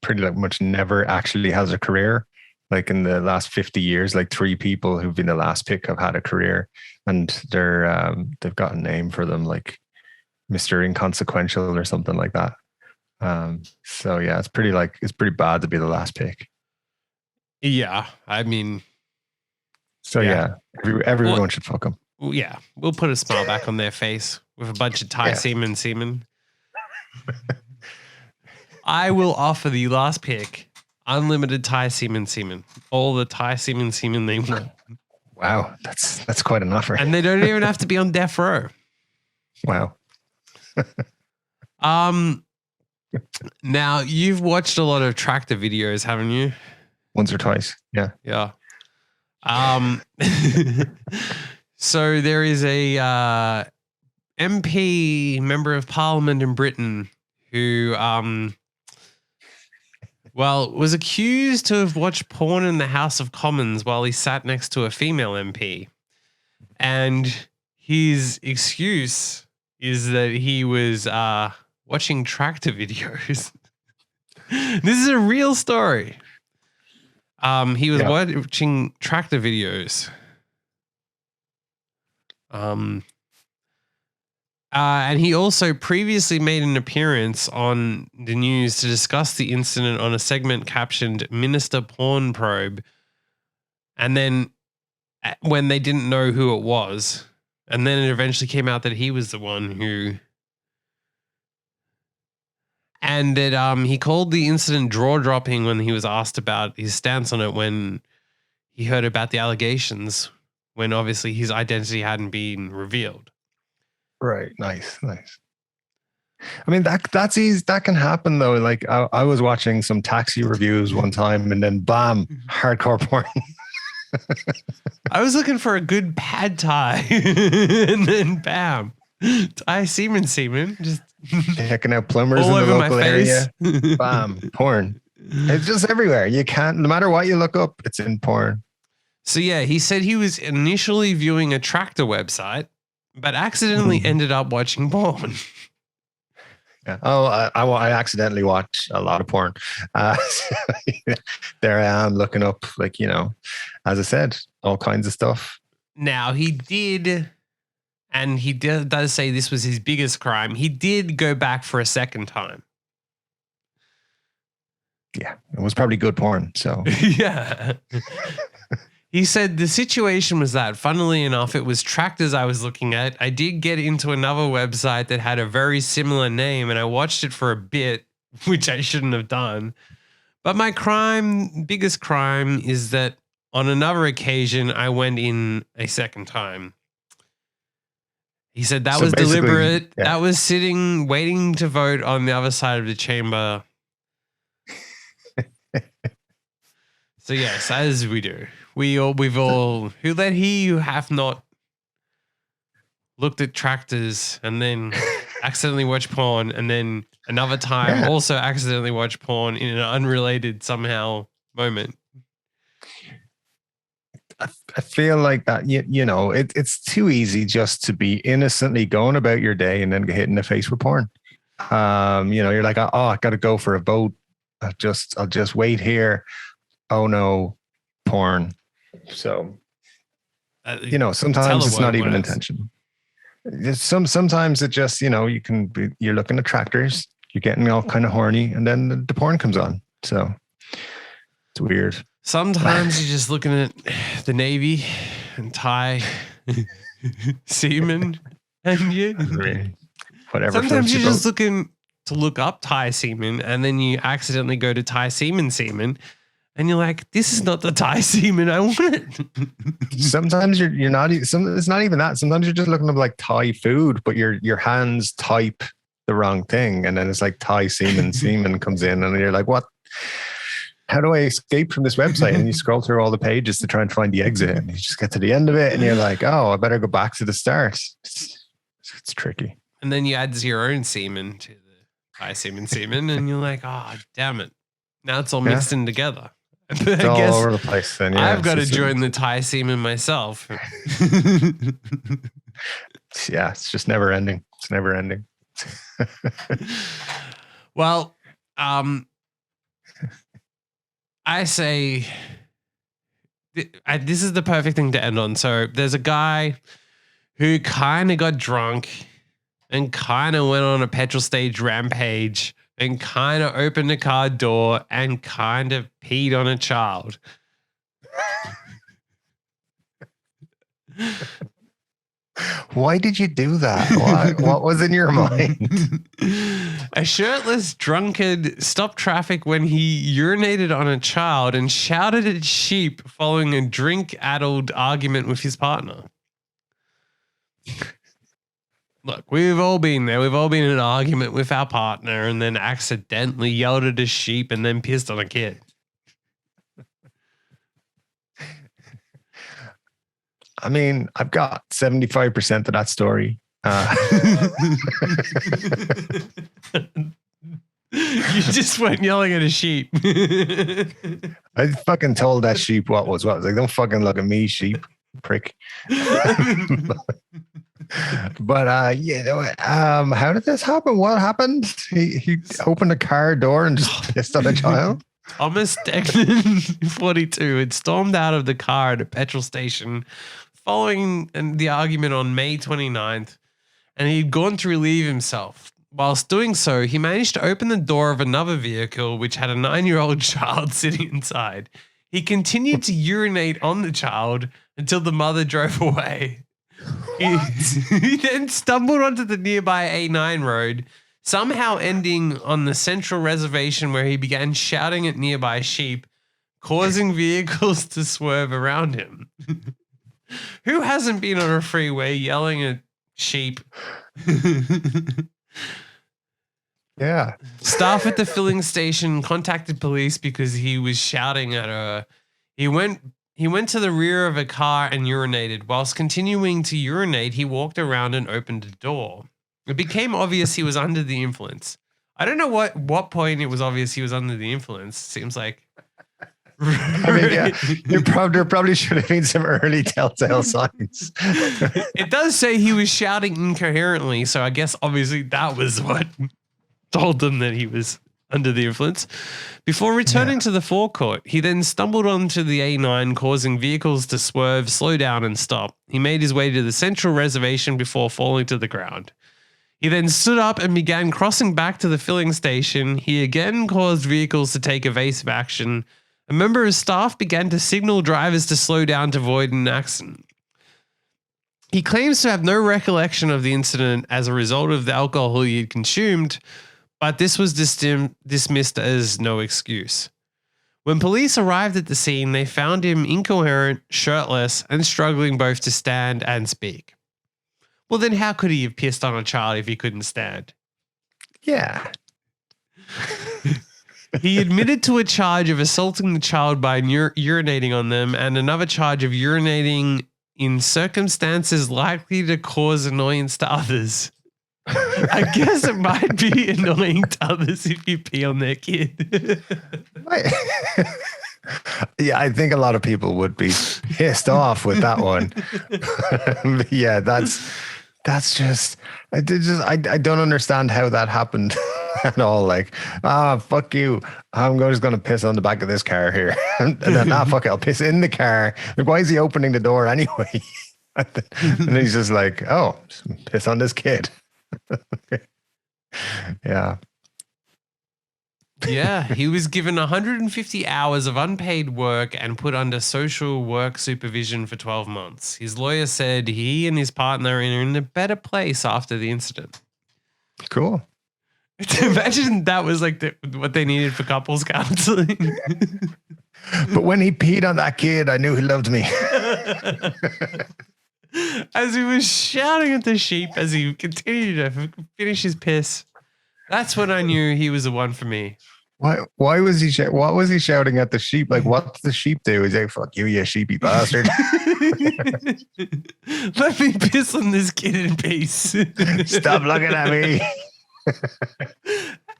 pretty much never actually has a career. Like in the last 50 years, like 3 people who've been the last pick have had a career, and they've got a name for them, like Mr. Inconsequential or something like that. So yeah, it's pretty bad to be the last pick. Yeah, I mean, everyone should fuck them. Yeah, we'll put a smile back on their face with a bunch of Thai semen. I will offer the last pick unlimited Thai semen. All the Thai semen they want. Wow, that's quite an offer. And they don't even have to be on death row. Wow. Now you've watched a lot of tractor videos, haven't you? Once or twice. Yeah. Yeah. So there is a MP, member of Parliament in Britain, who was accused to have watched porn in the House of Commons while he sat next to a female MP. And his excuse is that he was watching tractor videos. This is a real story. He was watching tractor videos. And he also previously made an appearance on the news to discuss the incident on a segment captioned Minister Porn Probe. And then when they didn't know who it was, and then it eventually came out that he was the one who... And that he called the incident jaw-dropping when he was asked about his stance on it when he heard about the allegations, when obviously his identity hadn't been revealed. Right. Nice. I mean, that's easy. That can happen though. Like I was watching some taxi reviews one time and then bam, hardcore porn. I was looking for a good pad thai and then bam, Thai semen. Just checking out plumbers all in the over my local face. area. Bam, porn. It's just everywhere. You can't, no matter what you look up, it's in porn. So yeah, he said he was initially viewing a tractor website, but accidentally ended up watching porn. Yeah. Oh, I accidentally watch a lot of porn. There I am looking up, like, you know, as I said, all kinds of stuff. Now he did, and he does say this was his biggest crime. He did go back for a second time. Yeah, it was probably good porn. So yeah. He said the situation was that, funnily enough, it was tractors I was looking at. I did get into another website that had a very similar name, and I watched it for a bit, which I shouldn't have done. But my biggest crime is that on another occasion, I went in a second time. He said that was deliberate. Yeah. That was sitting, waiting to vote on the other side of the chamber. So yes, as we do. We've all who let he who have not looked at tractors and then accidentally watched porn, and then another time also accidentally watched porn in an unrelated somehow moment. I feel like that, you know, it's too easy just to be innocently going about your day and then get hit in the face with porn. You know, you're like, oh, I got to go for a boat. I'll just wait here. Oh no, porn. So, you know, sometimes it's not even intentional. Sometimes it just, you know, you're looking at tractors, you're getting all kind of horny, and then the porn comes on. So it's weird. Sometimes you're just looking at the Navy and Thai semen, and you whatever. Sometimes you're just looking to look up Thai semen, and then you accidentally go to Thai semen. And you're like, this is not the Thai semen I wanted. Sometimes you're not. It's not even that. Sometimes you're just looking up like Thai food, but your hands type the wrong thing, and then it's like Thai semen. Semen comes in, and you're like, what? How do I escape from this website? And you scroll through all the pages to try and find the exit, and you just get to the end of it, and you're like, oh, I better go back to the start. It's tricky. And then you add your own semen to the Thai semen, and you're like, oh, damn it! Now it's all mixed in together. It's all over the place. Then I've got to join the Thai semen myself. Yeah, it's just never ending. It's never ending. Well, I say this is the perfect thing to end on. So there's a guy who kind of got drunk and kind of went on a petrol stage rampage and kind of opened a car door and kind of peed on a child. Why did you do that? What was in your mind? A shirtless drunkard stopped traffic when he urinated on a child and shouted at sheep following a drink-addled argument with his partner. Look, we've all been there. We've all been in an argument with our partner and then accidentally yelled at a sheep and then pissed on a kid. I mean, I've got 75% of that story. You just went yelling at a sheep. I fucking told that sheep what was what. I was like, don't fucking look at me, sheep, prick. But how did this happen? What happened? He opened a car door and just pissed on a child. Thomas Degnan, 42, had stormed out of the car at a petrol station following the argument on May 29th and he'd gone to relieve himself. Whilst doing so, he managed to open the door of another vehicle which had a 9-year-old child sitting inside. He continued to urinate on the child until the mother drove away. He then stumbled onto the nearby A9 road, somehow ending on the central reservation where he began shouting at nearby sheep, causing vehicles to swerve around him. Who hasn't been on a freeway yelling at sheep? Yeah. Staff at the filling station contacted police because he was shouting at her. He went to the rear of a car and urinated. Whilst continuing to urinate, he walked around and opened a door. It became obvious he was under the influence. I don't know what point it was obvious he was under the influence. Seems like... I mean, yeah, there probably should have been some early telltale signs. It does say he was shouting incoherently, so I guess obviously that was what told them that he was under the influence. Before returning to the forecourt, he then stumbled onto the A9, causing vehicles to swerve, slow down, and stop. He made his way to the central reservation before falling to the ground. He then stood up and began crossing back to the filling station. He again caused vehicles to take evasive action. A member of staff began to signal drivers to slow down to avoid an accident. He claims to have no recollection of the incident as a result of the alcohol he had consumed, but this was dismissed as no excuse. When police arrived at the scene, they found him incoherent, shirtless, and struggling both to stand and speak. Well, then how could he have pissed on a child if he couldn't stand? Yeah. He admitted to a charge of assaulting the child by urinating on them and another charge of urinating in circumstances likely to cause annoyance to others. I guess it might be annoying to others if you pee on their kid. Yeah, I think a lot of people would be pissed off with that one. Yeah, that's just I don't understand how that happened at all. Like, fuck you. I'm just going to piss on the back of this car here. And then, fuck it, I'll piss in the car. Like, why is he opening the door anyway? And he's just like, oh, piss on this kid. Yeah. Yeah, he was given 150 hours of unpaid work and put under social work supervision for 12 months. His lawyer said he and his partner are in a better place after the incident. Cool. Imagine that was like what they needed for couples counseling. But when he peed on that kid, I knew he loved me. As he was shouting at the sheep as he continued to finish his piss, that's when I knew he was the one for me. Why was he what was he shouting at the sheep? Like, what does the sheep do? He's like, fuck you, you sheepy bastard. Let me piss on this kid in peace. Stop looking at me.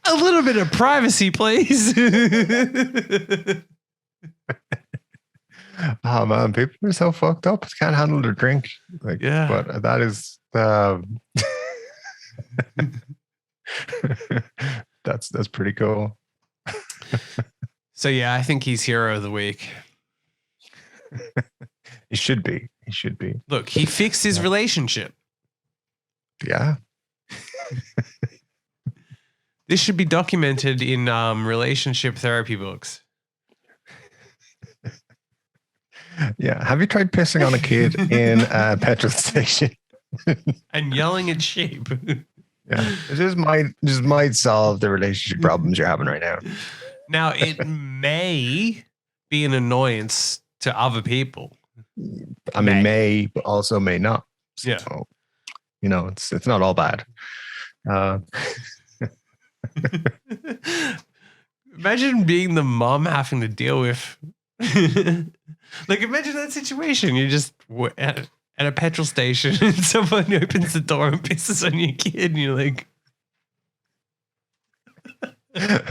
A little bit of privacy, please. Oh man, people are so fucked up. Can't handle their drink. Like, yeah. But that is that's pretty cool. So yeah, I think he's hero of the week. He should be. Look, he fixed his relationship. Yeah. This should be documented in relationship therapy books. Yeah. Have you tried pissing on a kid in a petrol station? And yelling at sheep? Yeah. This might solve the relationship problems you're having right now. Now, it may be an annoyance to other people. I mean, may, but also may not. So, yeah. You know, it's not all bad. Imagine being the mom having to deal with... Like, imagine that situation. You're just at a petrol station and someone opens the door and pisses on your kid and you're like...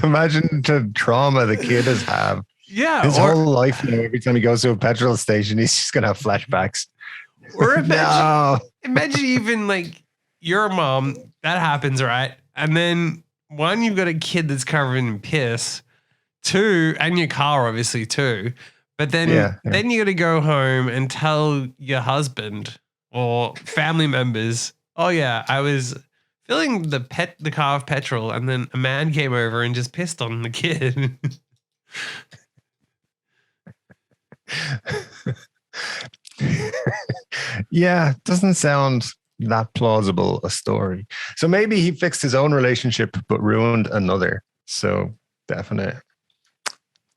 Imagine the trauma the kid has had. Yeah. His whole life, every time he goes to a petrol station, he's just going to have flashbacks. Or imagine even like your mom, that happens, right? And then one, you've got a kid that's covered in piss. Two, and your car obviously too. But then, then you got to go home and tell your husband or family members Oh yeah, I was filling the car with petrol, and then a man came over and just pissed on the kid. Yeah, doesn't sound that plausible a story. So maybe he fixed his own relationship but ruined another. So definite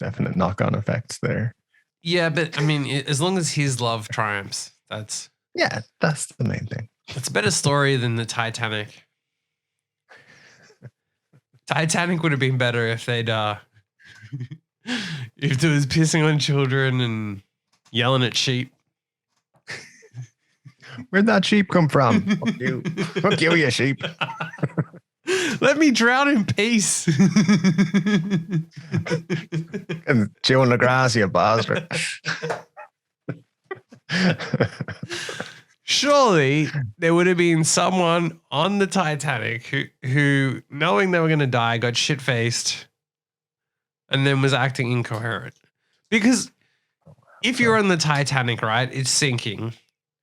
knock-on effects there. Yeah, but I mean, as long as his love triumphs, that's the main thing. It's a better story than the Titanic. Titanic would have been better if they'd if there was pissing on children and yelling at sheep. Where'd that sheep come from? Fuck you. Fuck you sheep. Let me drown in peace. And chewing the grass, you bastard. Surely there would have been someone on the Titanic who knowing they were going to die, got shit-faced and then was acting incoherent. Because if you're on the Titanic, right, it's sinking.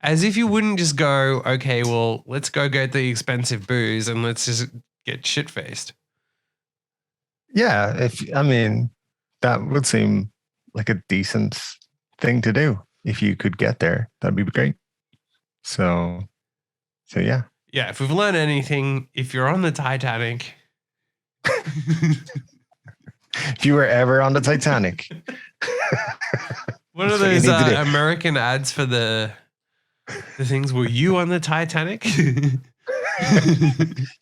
As if you wouldn't just go, okay, well, let's go get the expensive booze and let's just get shit-faced. Yeah, that would seem like a decent thing to do. If you could get there, that'd be great. So yeah. Yeah, if we've learned anything, if you're on the Titanic. If you were ever on the Titanic. What are those American ads for the things? Were you on the Titanic?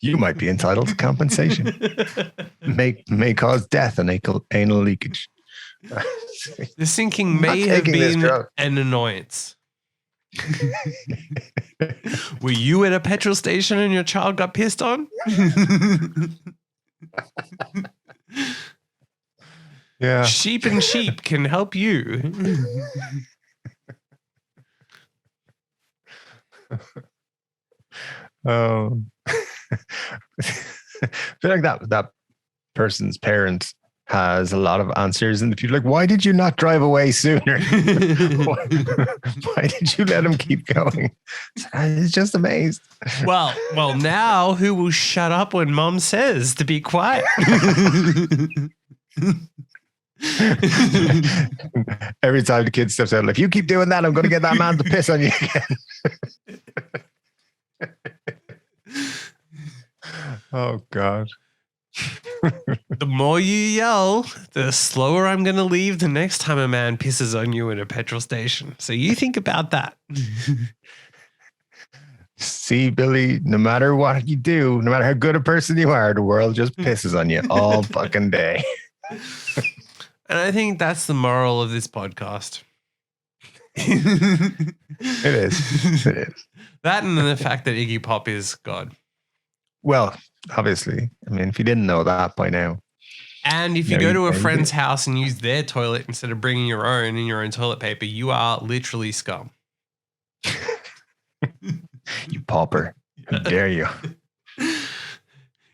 You might be entitled to compensation. May cause death and anal leakage. The sinking may have been an annoyance. Were you at a petrol station and your child got pissed on? Yeah. Sheep and sheep can help you. I feel like that person's parents has a lot of answers in the future. Like, why did you not drive away sooner? Why did you let him keep going? He's just amazed. Well, now who will shut up when mom says to be quiet? Every time the kid steps out, like, if you keep doing that, I'm going to get that man to piss on you again. Oh, God. The more you yell, the slower I'm going to leave the next time a man pisses on you in a petrol station. So you think about that. See, Billy, no matter what you do, no matter how good a person you are, the world just pisses on you all fucking day. And I think that's the moral of this podcast. It is. That and the fact that Iggy Pop is God. Well, obviously. I mean, if you didn't know that by now. And if you go to a friend's house and use their toilet instead of bringing your own and your own toilet paper, you are literally scum. You pauper. How dare you?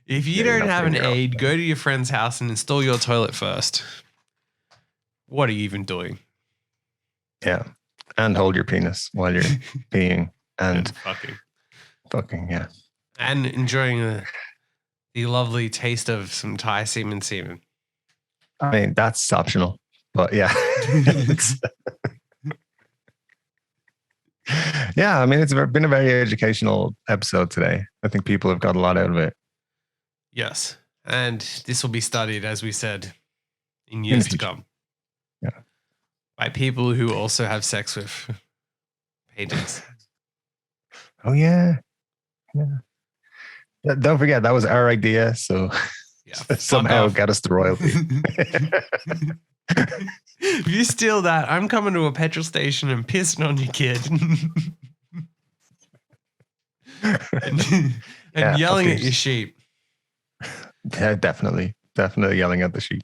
If you don't have an aid, go to your friend's house and install your toilet first. What are you even doing? Yeah. And hold your penis while you're peeing and fucking, yeah. And enjoying the lovely taste of some Thai semen. I mean, that's optional, but yeah. Yeah, I mean, it's been a very educational episode today. I think people have got a lot out of it. Yes. And this will be studied, as we said, in years to come. Yeah. By people who also have sex with paintings. Oh, yeah. Yeah. Don't forget, that was our idea. So somehow got us the royalty. If you steal that, I'm coming to a petrol station and pissing on your kid. and yelling at your sheep. Yeah, definitely yelling at the sheep.